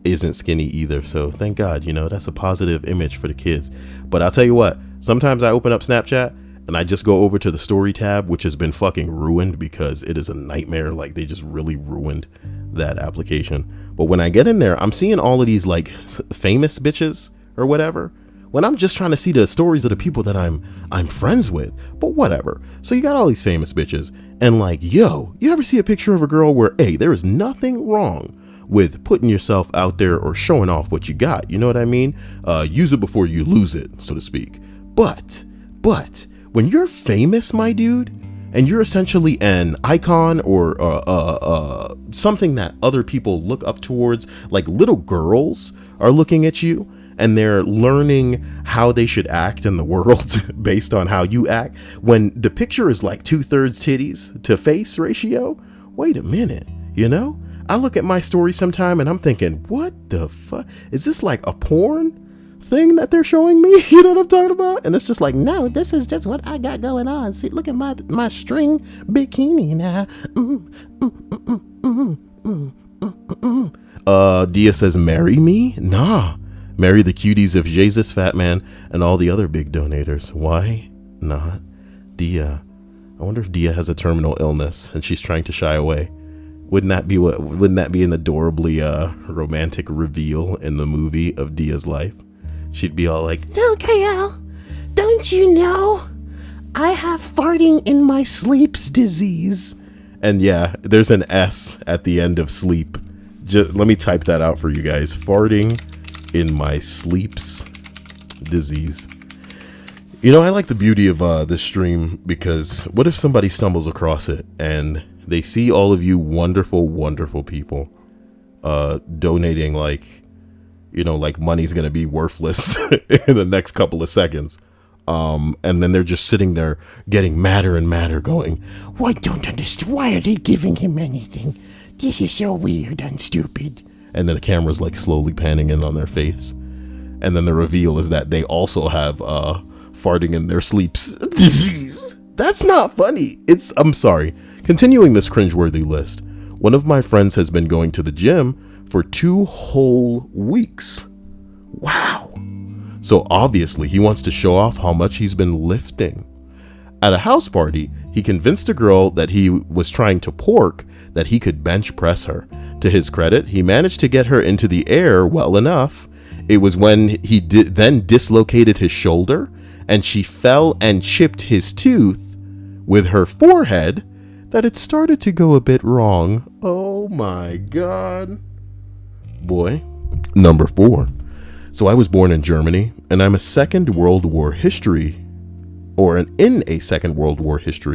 S1: isn't skinny either. So thank God, you know, that's a positive image for the kids. But I'll tell you what, sometimes I open up Snapchat and I just go over to the story tab, which has been fucking ruined because it is a nightmare. Like they just really ruined that application. But when I get in there, I'm seeing all of these like famous bitches or whatever, when I'm just trying to see the stories of the people that I'm friends with. But whatever. So you got all these famous bitches and like, yo, you ever see a picture of a girl where, hey, there is nothing wrong with putting yourself out there or showing off what you got. You know what I mean? Use it before you lose it, so to speak. But when you're famous, my dude, and you're essentially an icon or something that other people look up towards, like little girls are looking at you and they're learning how they should act in the world based on how you act. When the picture is like 2/3 titties to face ratio, wait a minute, you know? I look at my story sometime and I'm thinking, what the fuck? Is this like a porn thing that they're showing me? You know what I'm talking about? And it's just like, no, this is just what I got going on. See, look at my string bikini now. Dia says, marry me? Nah. Marry the cuties of Jesus, Fat Man, and all the other big donators. Why not Dia? I wonder if Dia has a terminal illness and she's trying to shy away. Wouldn't that be an adorably romantic reveal in the movie of Dia's life? She'd be all like,
S5: No, Kyle, don't you know? I have farting in my sleeps disease.
S1: And yeah, there's an S at the end of sleep. Just let me type that out for you guys. Farting in my sleeps disease. You know, I like the beauty of this stream because what if somebody stumbles across it and They see all of you wonderful, wonderful people donating like money's going to be worthless in the next couple of seconds. And then they're just sitting there getting madder and madder going,
S7: I don't understand. Why are they giving him anything? This is so weird and stupid.
S1: and then the camera's like slowly panning in on their face. And then the reveal is that they also have farting in their sleeps disease. That's not funny. I'm sorry. Continuing this cringeworthy list, one of my friends has been going to the gym for 2 whole weeks. Wow. So obviously he wants to show off how much he's been lifting. At a house party, he convinced a girl that he was trying to pork that he could bench press her. To his credit, he managed to get her into the air well enough. It was when he then dislocated his shoulder and she fell and chipped his tooth with her forehead that it started to go a bit wrong. Oh my God. Boy. Number 4. So I was born in Germany and I'm in a Second World War history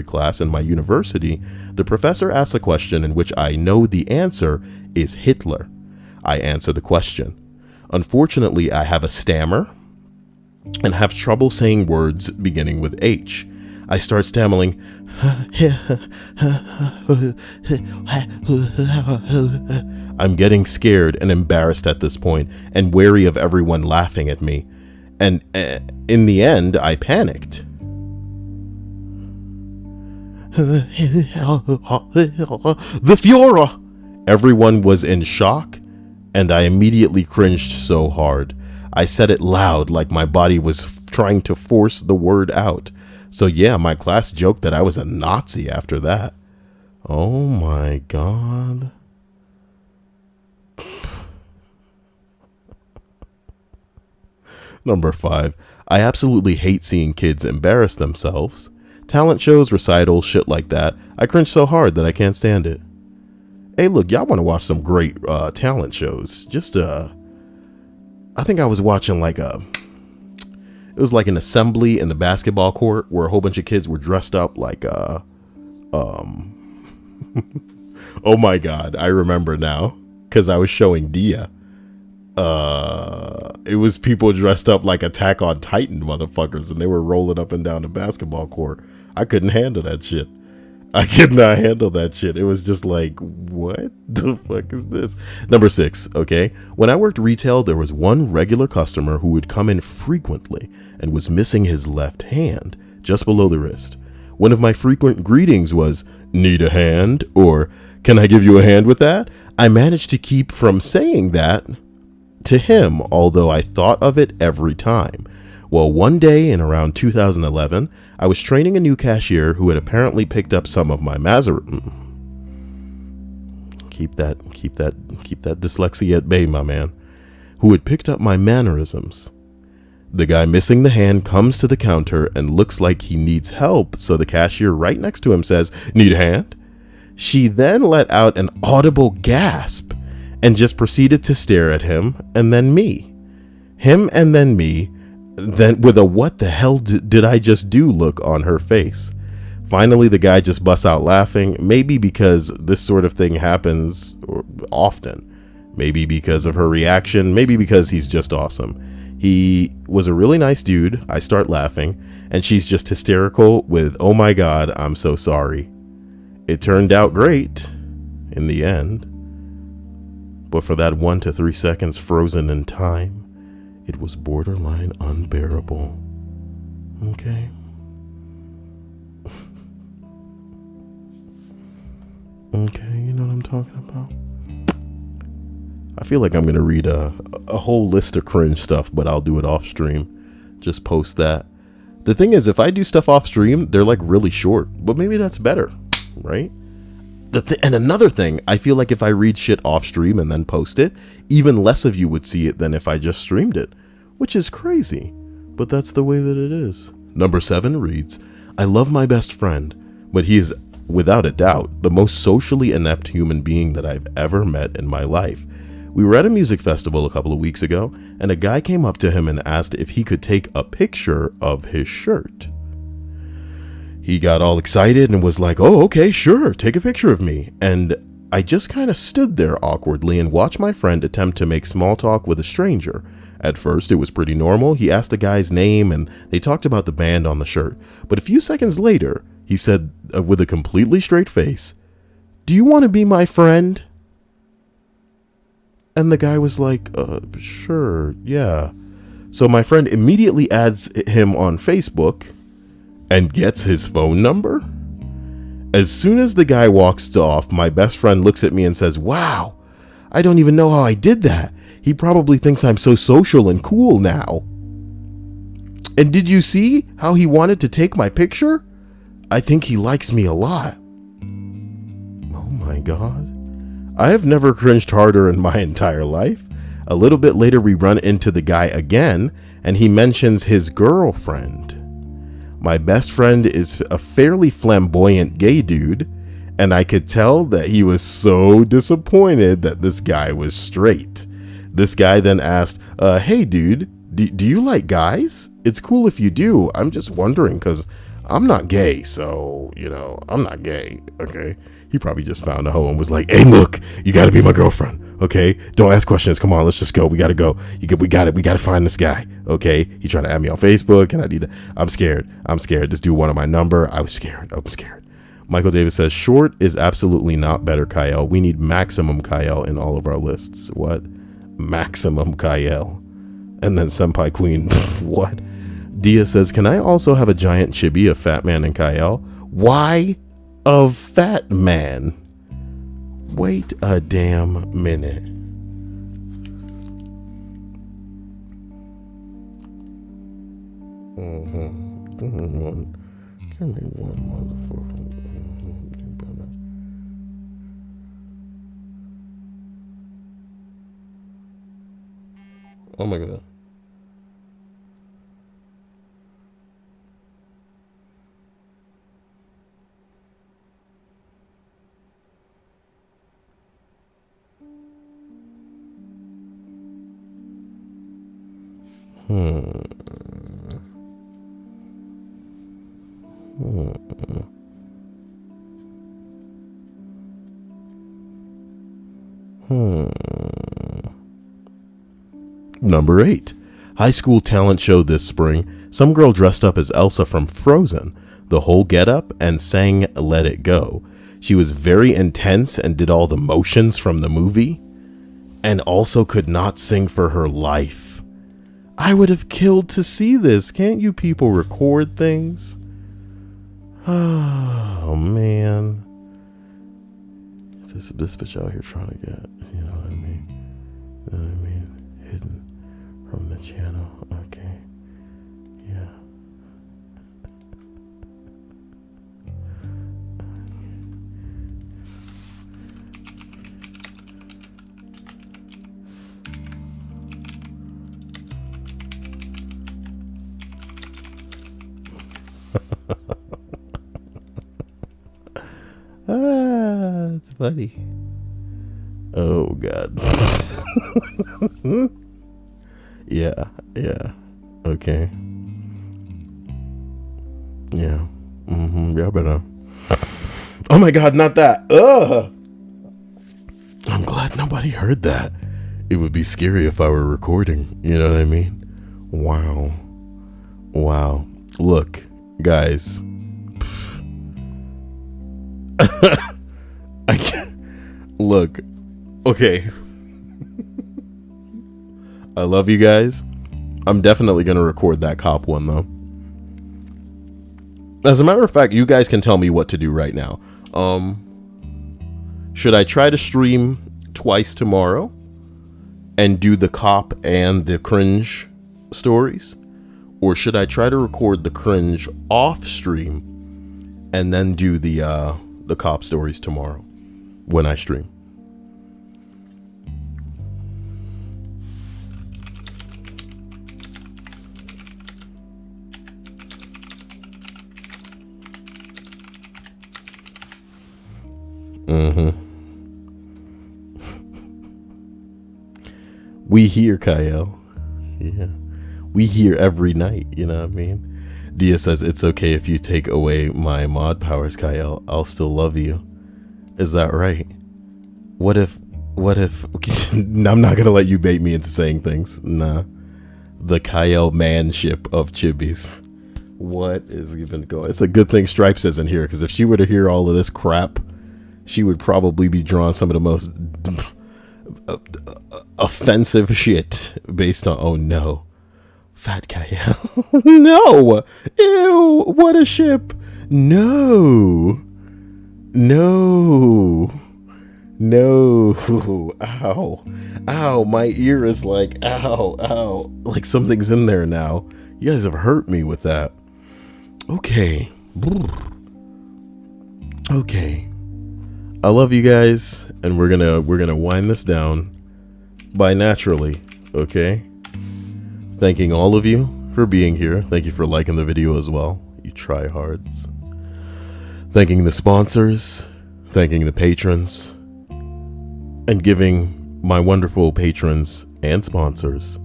S1: class in my university. The professor asked a question in which I know the answer is Hitler. I answer the question. Unfortunately, I have a stammer and have trouble saying words beginning with H. I start stammering. I'm getting scared and embarrassed at this point and wary of everyone laughing at me. And in the end, I panicked. The Führer! Everyone was in shock, and I immediately cringed so hard. I said it loud, like my body was trying to force the word out. So yeah, my class joked that I was a Nazi after that. Oh my God. Number 5. I absolutely hate seeing kids embarrass themselves. Talent shows, recitals, shit like that. I cringe so hard that I can't stand it. Hey, look, y'all want to watch some great talent shows. I think I was watching it was like an assembly in the basketball court where a whole bunch of kids were dressed up like, oh my God, I remember now, because I was showing Dia. It was people dressed up like Attack on Titan motherfuckers, and they were rolling up and down the basketball court. I couldn't handle that shit. I could not handle that shit. It was just like, what the fuck is this? Number 6, okay? When I worked retail, there was one regular customer who would come in frequently and was missing his left hand, just below the wrist. One of my frequent greetings was, "Need a hand?" or "Can I give you a hand with that?" I managed to keep from saying that to him, although I thought of it every time. Well, one day in around 2011, I was training a new cashier who had apparently picked up some of my keep that dyslexia at bay, my man. Who had picked up my mannerisms. The guy missing the hand comes to the counter and looks like he needs help, so the cashier right next to him says, "Need a hand?" She then let out an audible gasp and just proceeded to stare at him and then me. Him and then me, then with a "what the hell did I just do" look on her face. Finally, the guy just busts out laughing, maybe because this sort of thing happens often. Maybe because of her reaction, maybe because he's just awesome. He was a really nice dude. I start laughing, and she's just hysterical with, "Oh my God, I'm so sorry." It turned out great in the end. But for that 1 to 3 seconds frozen in time, it was borderline unbearable. Okay. Okay, you know what I'm talking about? I feel like I'm going to read a whole list of cringe stuff, but I'll do it off stream. Just post that. The thing is, if I do stuff off stream, they're like really short, but maybe that's better, right? And another thing, I feel like if I read shit off stream and then post it, even less of you would see it than if I just streamed it, which is crazy, but that's the way that it is. Number 7 reads, I love my best friend, but he is without a doubt the most socially inept human being that I've ever met in my life. We were at a music festival a couple of weeks ago, and a guy came up to him and asked if he could take a picture of his shirt. he got all excited and was like, oh, okay, sure, take a picture of me. And I just kind of stood there awkwardly and watched my friend attempt to make small talk with a stranger. At first, it was pretty normal. He asked the guy's name and they talked about the band on the shirt. But a few seconds later, he said with a completely straight face, do you want to be my friend? And the guy was like, sure, yeah. So my friend immediately adds him on Facebook and gets his phone number. As soon as the guy walks off, my best friend looks at me and says, wow, I don't even know how I did that. He probably thinks I'm so social and cool now. And did you see how he wanted to take my picture? I think he likes me a lot. Oh my God. I have never cringed harder in my entire life. A little bit later, we run into the guy again, and he mentions his girlfriend. My best friend is a fairly flamboyant gay dude, and I could tell that he was so disappointed that this guy was straight. This guy then asked, hey dude, do you like guys? It's cool if you do. I'm just wondering because I'm not gay, so, I'm not gay, okay? He probably just found a hoe and was like, hey, look, you got to be my girlfriend, okay? Don't ask questions. Come on, let's just go. We got to go. We got to find this guy, okay? He trying to add me on Facebook, and I'm scared. Just do one on my number. I'm scared. Michael Davis says, short is absolutely not better, Kyle. We need maximum Kyle in all of our lists. What? Maximum Kyle. And then Senpai Queen, what? Dia says, can I also have a giant chibi of Fat Man and Kyle? Why of Fat Man? Wait a damn minute. Give me one motherfucker. Oh my God. Number 8. High school talent show this spring. Some girl dressed up as Elsa from Frozen, the whole getup, and sang Let It Go. She was very intense and did all the motions from the movie, and also could not sing for her life. I would have killed to see this. Can't you people record things? Oh, man. This bitch out here trying to get, you know what I mean? Hidden from the channel. Okay. Yeah. It's funny. Oh God. Yeah. Okay. Yeah. Y'all better. Oh my God, not that. Ugh. I'm glad nobody heard that. It would be scary if I were recording. You know what I mean? Wow. Look, guys. I can't. Look. Okay. I love you guys. I'm definitely going to record that cop one, though. As a matter of fact, you guys can tell me what to do right now. Should I try to stream twice tomorrow and do the cop and the cringe stories? Or should I try to record the cringe off stream and then do the cop stories tomorrow when I stream? We hear Kyle. Yeah. We hear every night, you know what I mean? Dia says, it's okay if you take away my mod powers, Kyle. I'll still love you. Is that right? What if I'm not gonna let you bait me into saying things. Nah. The Kyle manship of Chibis. What is even going? It's a good thing Stripes isn't here, because if she were to hear all of this crap, she would probably be drawing some of the most offensive shit based on, oh no, Fat Kyle. No, ew, what a ship. No, ow, my ear is like, ow, like something's in there now. You guys have hurt me with that. Okay, I love you guys, and we're gonna wind this down by naturally, okay? Thanking all of you for being here. Thank you for liking the video as well, you tryhards. Thanking the sponsors, thanking the patrons, and giving my wonderful patrons and sponsors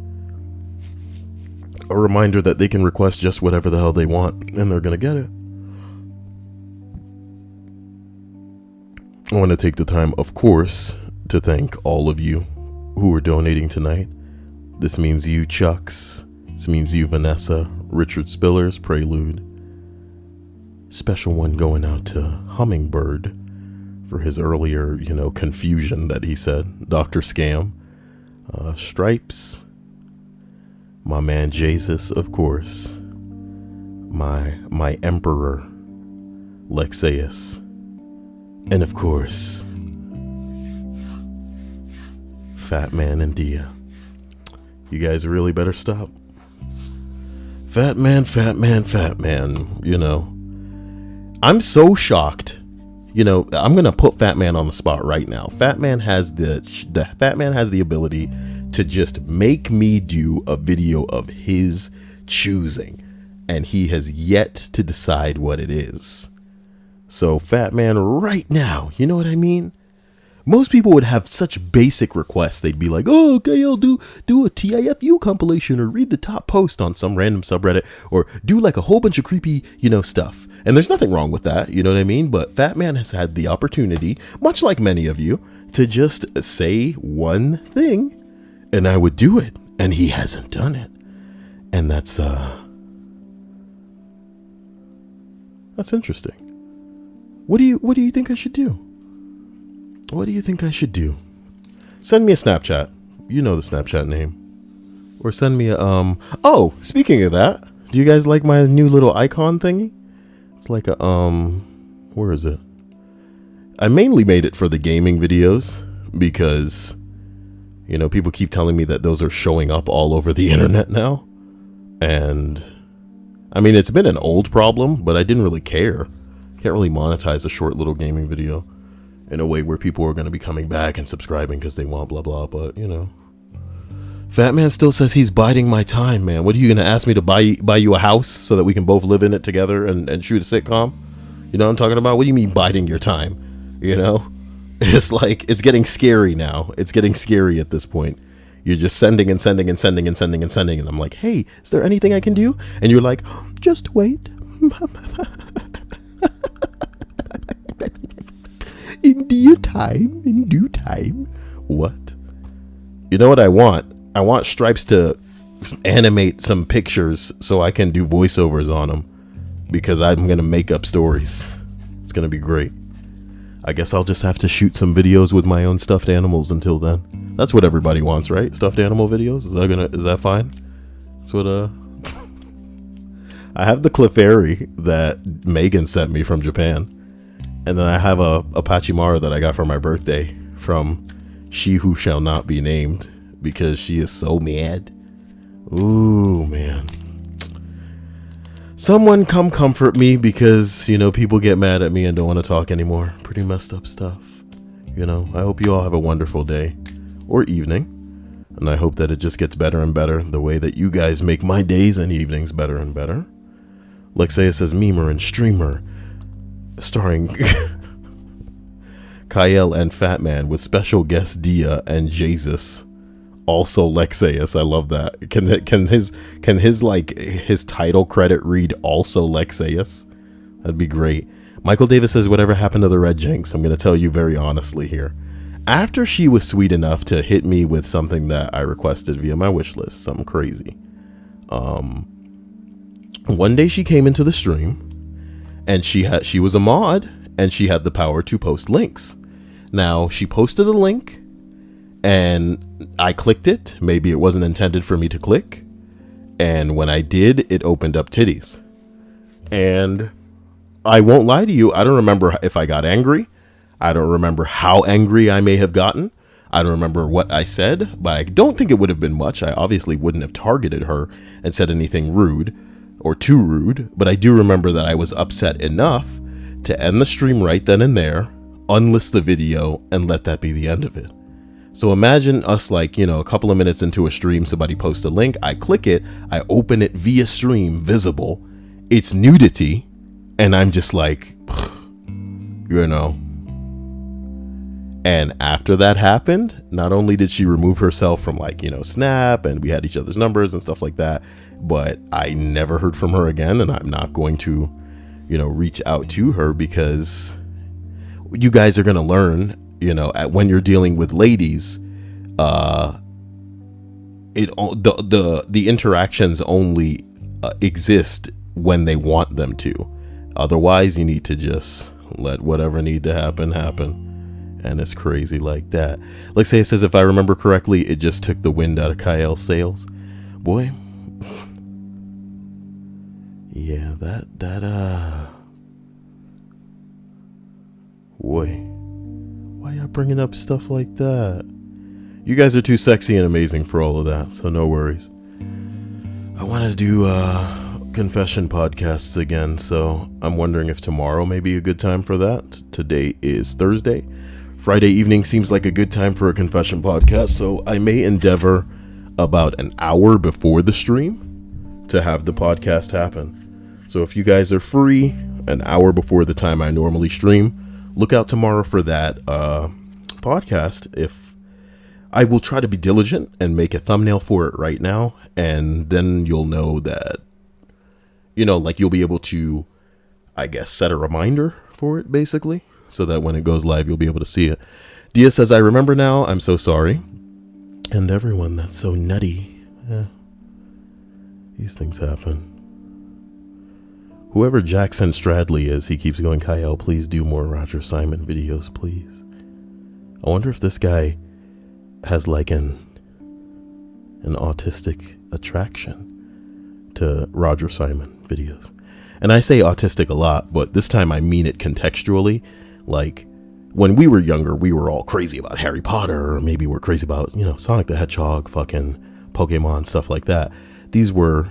S1: a reminder that they can request just whatever the hell they want, and they're gonna get it. I want to take the time, of course, to thank all of you who are donating tonight. This means you, Chucks. This means you, Vanessa, Richard Spillers, Prelude. Special one going out to Hummingbird for his earlier, confusion that he said. Dr. Scam, Stripes, my man Jesus, of course, my emperor, Lexeus, and of course, Fat Man and Dia. You guys really better stop. Fat man, I'm so shocked. I'm gonna put Fat Man on the spot right now. Fat Man has the ability to just make me do a video of his choosing, and he has yet to decide what it is. So Fat Man, right now, you know what I mean? Most people would have such basic requests. They'd be like, oh, okay, I'll do a TIFU compilation, or read the top post on some random subreddit, or do like a whole bunch of creepy, stuff. And there's nothing wrong with that, you know what I mean? But Fat Man has had the opportunity, much like many of you, to just say one thing, and I would do it. And he hasn't done it. And that's interesting. What do you think I should do? What do you think I should do? Send me a Snapchat. You know the Snapchat name. Or send me a, oh, speaking of that, do you guys like my new little icon thingy? It's like a, where is it? I mainly made it for the gaming videos because, people keep telling me that those are showing up all over the internet now. And, I mean, it's been an old problem, but I didn't really care. Can't really monetize a short little gaming video in a way where people are going to be coming back and subscribing because they want blah blah, but Fat Man still says he's biding my time, man. What are you going to ask me to buy you a house so that we can both live in it together and shoot a sitcom? You know what I'm talking about? What do you mean biding your time? It's like, it's getting scary now. It's getting scary at this point. You're just sending and sending and sending and sending and sending, and I'm like, hey, is there anything I can do? And you're like, just wait. In due time. What? You know what I want? I want Stripes to animate some pictures so I can do voiceovers on them, because I'm going to make up stories. It's going to be great. I guess I'll just have to shoot some videos with my own stuffed animals until then. That's what everybody wants, right? Stuffed animal videos? Is that fine? That's what, I have the Clefairy that Megan sent me from Japan. And then I have a Pachimara that I got for my birthday from She Who Shall Not Be Named, because she is so mad. Ooh, man. Someone come comfort me, because, people get mad at me and don't want to talk anymore. Pretty messed up stuff. I hope you all have a wonderful day or evening. And I hope that it just gets better and better, the way that you guys make my days and evenings better and better. Lexeia says memer and streamer, starring Kyle and Fat Man, with special guest Dia and Jesus also Lexaeus. I love that. Can his like his title credit read also Lexaeus? That'd be great. Michael Davis says, whatever happened to the Red Jinx? I'm going to tell you very honestly here. After she was sweet enough to hit me with something that I requested via my wish list, something crazy. One day she came into the stream and she was a mod and she had the power to post links. Now she posted a link and I clicked it. Maybe it wasn't intended for me to click. And when I did, it opened up titties. And I won't lie to you, I don't remember if I got angry. I don't remember how angry I may have gotten. I don't remember what I said, but I don't think it would have been much. I obviously wouldn't have targeted her and said anything rude or too rude, but I do remember that I was upset enough to end the stream right then and there, unlist the video, and let that be the end of it. So imagine us like, a couple of minutes into a stream, somebody posts a link, I click it, I open it via stream, visible, it's nudity, and I'm just like, And after that happened, not only did she remove herself from Snap, and we had each other's numbers and stuff like that, but I never heard from her again, and I'm not going to, reach out to her, because you guys are going to learn, when you're dealing with ladies, the interactions only exist when they want them to. Otherwise, you need to just let whatever need to happen. And it's crazy like that. Like say it says, if I remember correctly, it just took the wind out of Kyle's sails. Boy. Yeah, that boy. Why y'all bringing up stuff like that? You guys are too sexy and amazing for all of that, so no worries. I want to do confession podcasts again, so I'm wondering if tomorrow may be a good time for that. Today is Thursday. Friday evening seems like a good time for a confession podcast, so I may endeavor about an hour before the stream to have the podcast happen. So if you guys are free an hour before the time I normally stream, look out tomorrow for that podcast. If I will try to be diligent and make a thumbnail for it right now, and then you'll know that, you'll be able to, I guess, set a reminder for it, basically, so that when it goes live, you'll be able to see it. Dia says, I remember now. I'm so sorry. And everyone, that's so nutty. These things happen. Whoever Jackson Stradley is, he keeps going, Kyle, please do more Roger Simon videos, please. I wonder if this guy has like an autistic attraction to Roger Simon videos. And I say autistic a lot, but this time I mean it contextually. Like, when we were younger, we were all crazy about Harry Potter, or maybe we're crazy about, Sonic the Hedgehog, fucking Pokemon, stuff like that. These were,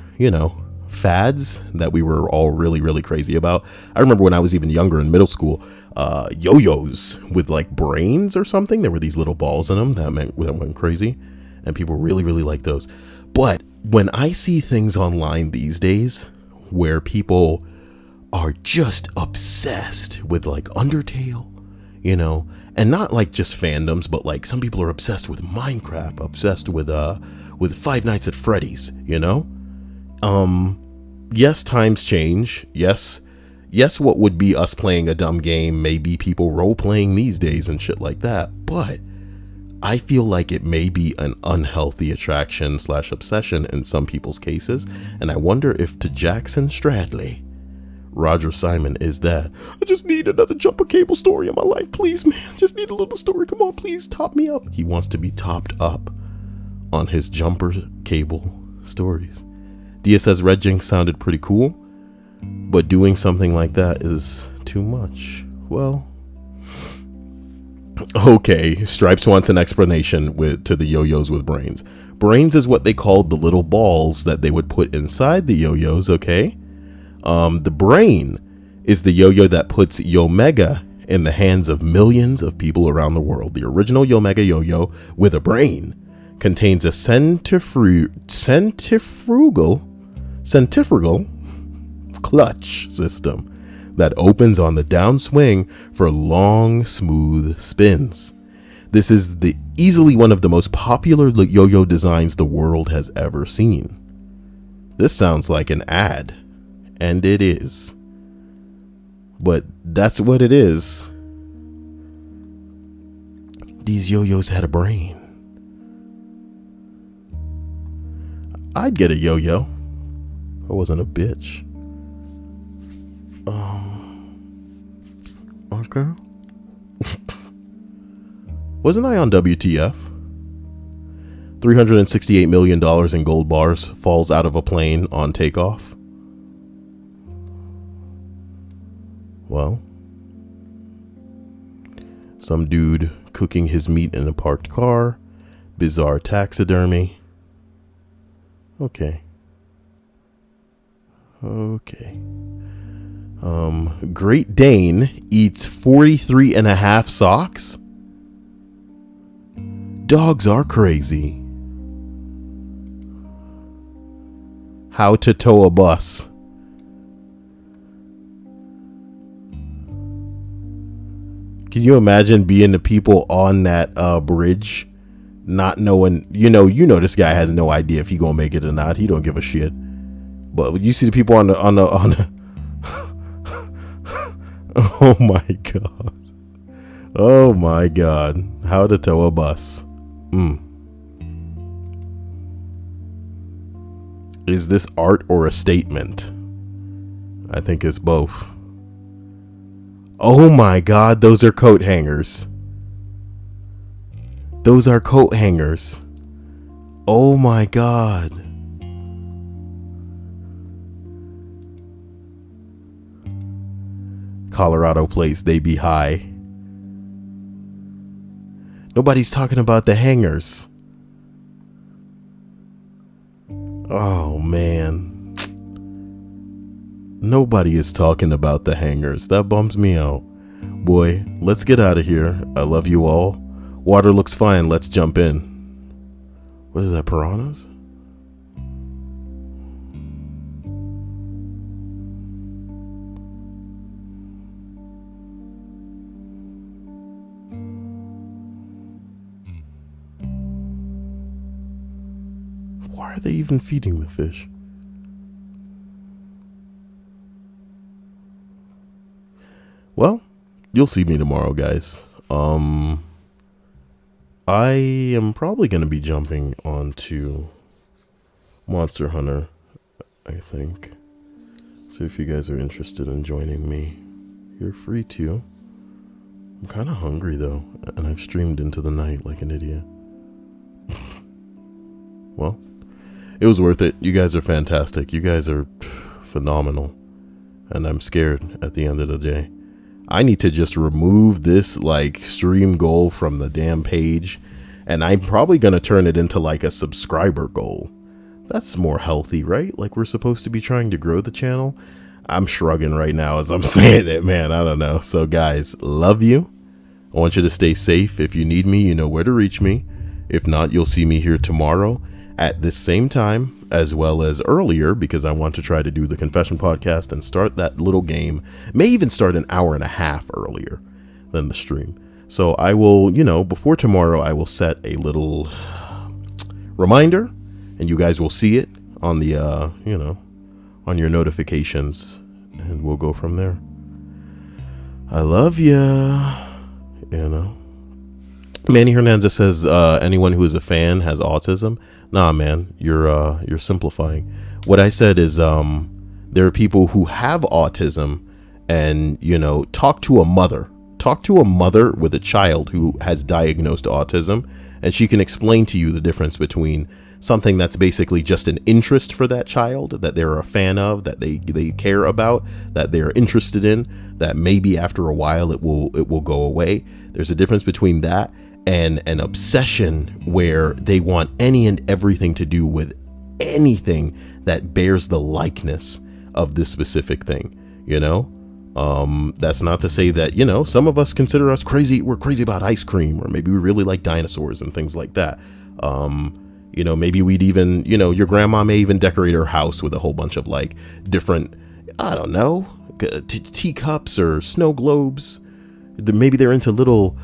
S1: fads that we were all really, really crazy about. I remember when I was even younger in middle school, yo-yos with like brains or something. There were these little balls in them that went crazy, and people really, really liked those. But when I see things online these days where people are just obsessed with like Undertale, and not like just fandoms, but like some people are obsessed with Minecraft, obsessed with Five Nights at Freddy's, yes, times change. Yes, what would be us playing a dumb game may be people role playing these days and shit like that. But I feel like it may be an unhealthy attraction / obsession in some people's cases. And I wonder if to Jackson Stradley, Roger Simon is that. I just need another jumper cable story in my life, please, man. Just need a little story. Come on, please, top me up. He wants to be topped up on his jumper cable stories. Dia says Red Jinx sounded pretty cool, but doing something like that is too much. Well, okay. Stripes wants an explanation to the yo-yos with brains. Brains is what they called the little balls that they would put inside the yo-yos, okay? The brain is the yo-yo that puts Yomega in the hands of millions of people around the world. The original Yomega yo-yo with a brain contains a centrifugal clutch system that opens on the downswing for long, smooth spins. This is the easily one of the most popular yo-yo designs the world has ever seen. This sounds like an ad, and it is. But that's what it is. These yo-yos had a brain. I'd get a yo-yo. I wasn't a bitch. Okay. Wasn't I on WTF? $368 million in gold bars falls out of a plane on takeoff. Well, some dude cooking his meat in a parked car. Bizarre taxidermy. Okay. Great Dane eats 43 and a half socks. Dogs are crazy. How to tow a bus. Can you imagine being the people on that bridge, not knowing, you know this guy has no idea if he gonna make it or not. He don't give a shit. But you see the people on the oh my god. How to tow a bus. Is this art or a statement? I think it's both. Oh my god, those are coat hangers. Those are coat hangers. Oh my god. Colorado place, they be high. Nobody's talking about the hangers. Oh man. Nobody is talking about the hangers. That bums me out. Boy, let's get out of here. I love you all. Water looks fine. Let's jump in. What is that, piranhas? Why are they even feeding the fish? Well, you'll see me tomorrow, guys. I am probably going to be jumping onto Monster Hunter, I think. So if you guys are interested in joining me, you're free to. I'm kind of hungry, though, and I've streamed into the night like an idiot. Well, it was worth it. You guys are fantastic. You guys are phenomenal. And I'm scared at the end of the day. I need to just remove this like stream goal from the damn page, and I'm probably going to turn it into like a subscriber goal. That's more healthy, right? Like we're supposed to be trying to grow the channel. I'm shrugging right now as I'm saying it, man. I don't know. So guys, love you. I want you to stay safe. If you need me, you know where to reach me. If not, you'll see me here tomorrow at this same time, as well as earlier, because I want to try to do the confession podcast and start that little game. May even start an hour and a half earlier than the stream. So I will, before tomorrow, I will set a little reminder, and you guys will see it on the, on your notifications, and we'll go from there. I love ya. Manny Hernandez says, anyone who is a fan has autism. Nah, man, you're simplifying. What I said is, there are people who have autism and, talk to a mother with a child who has diagnosed autism, and she can explain to you the difference between something that's basically just an interest for that child that they're a fan of, that they care about, that they're interested in, that maybe after a while it will go away. There's a difference between that and an obsession where they want any and everything to do with anything that bears the likeness of this specific thing, That's not to say that, some of us consider us crazy. We're crazy about ice cream, or maybe we really like dinosaurs and things like that. Maybe we'd even, your grandma may even decorate her house with a whole bunch of like different, I don't know, teacups or snow globes, Maybe they're into little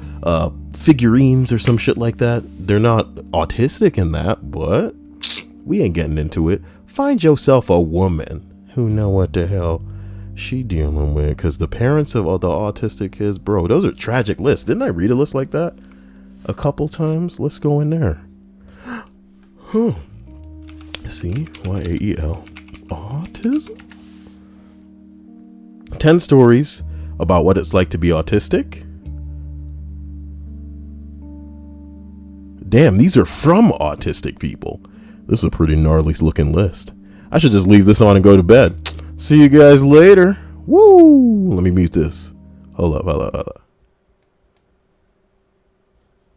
S1: figurines or some shit like that. They're not autistic in that, but we ain't getting into it. Find yourself a woman who know what the hell she dealing with, because the parents of all the autistic kids, bro, those are tragic lists. Didn't I read a list like that a couple times? Let's go in there. C-Y-A-E-L. Autism? 10 stories about what it's like to be autistic. Damn, these are from autistic people. This is a pretty gnarly looking list. I should just leave this on and go to bed. See you guys later. Woo! Let me mute this. Hold up, hold up, hold up.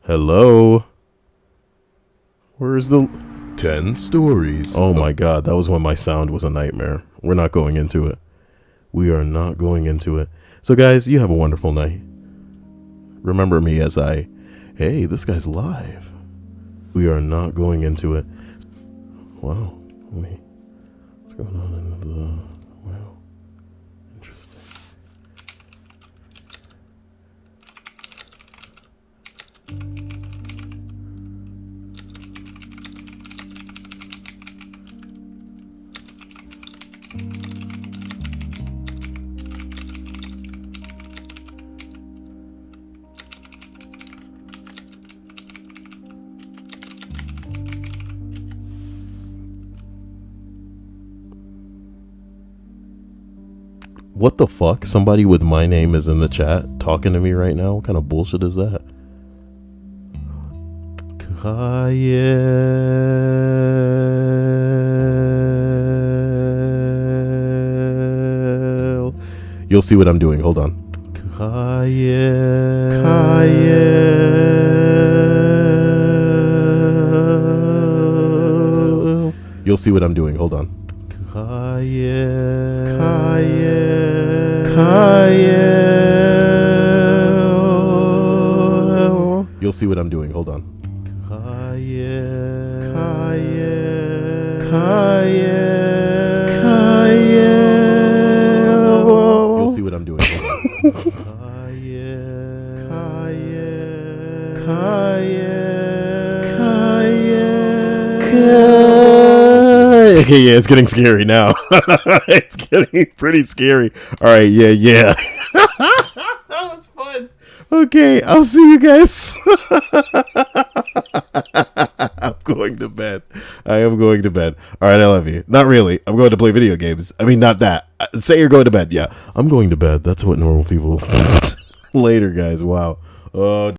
S1: Hello? Where's the 10 stories? Oh my god, that was when my sound was a nightmare. We're not going into it. We are not going into it. So guys, you have a wonderful night. Remember me as hey, this guy's live. We are not going into it. Wow. What's going on in the... Wow. Interesting. What the fuck? Somebody with my name is in the chat talking to me right now? What kind of bullshit is that? Kyle. You'll see what I'm doing. Hold on. Kyle. You'll see what I'm doing. Hold on. Kyle. You'll see what I'm doing. Hold on. You'll see what I'm doing. Hold on. Okay, yeah, it's getting scary now. It's getting pretty scary. All right, yeah. That was fun. Okay, I'll see you guys. I'm going to bed. I am going to bed. All right, I love you. Not really. I'm going to play video games. I mean, not that. Say you're going to bed. Yeah, I'm going to bed. That's what normal people. Later, guys. Wow.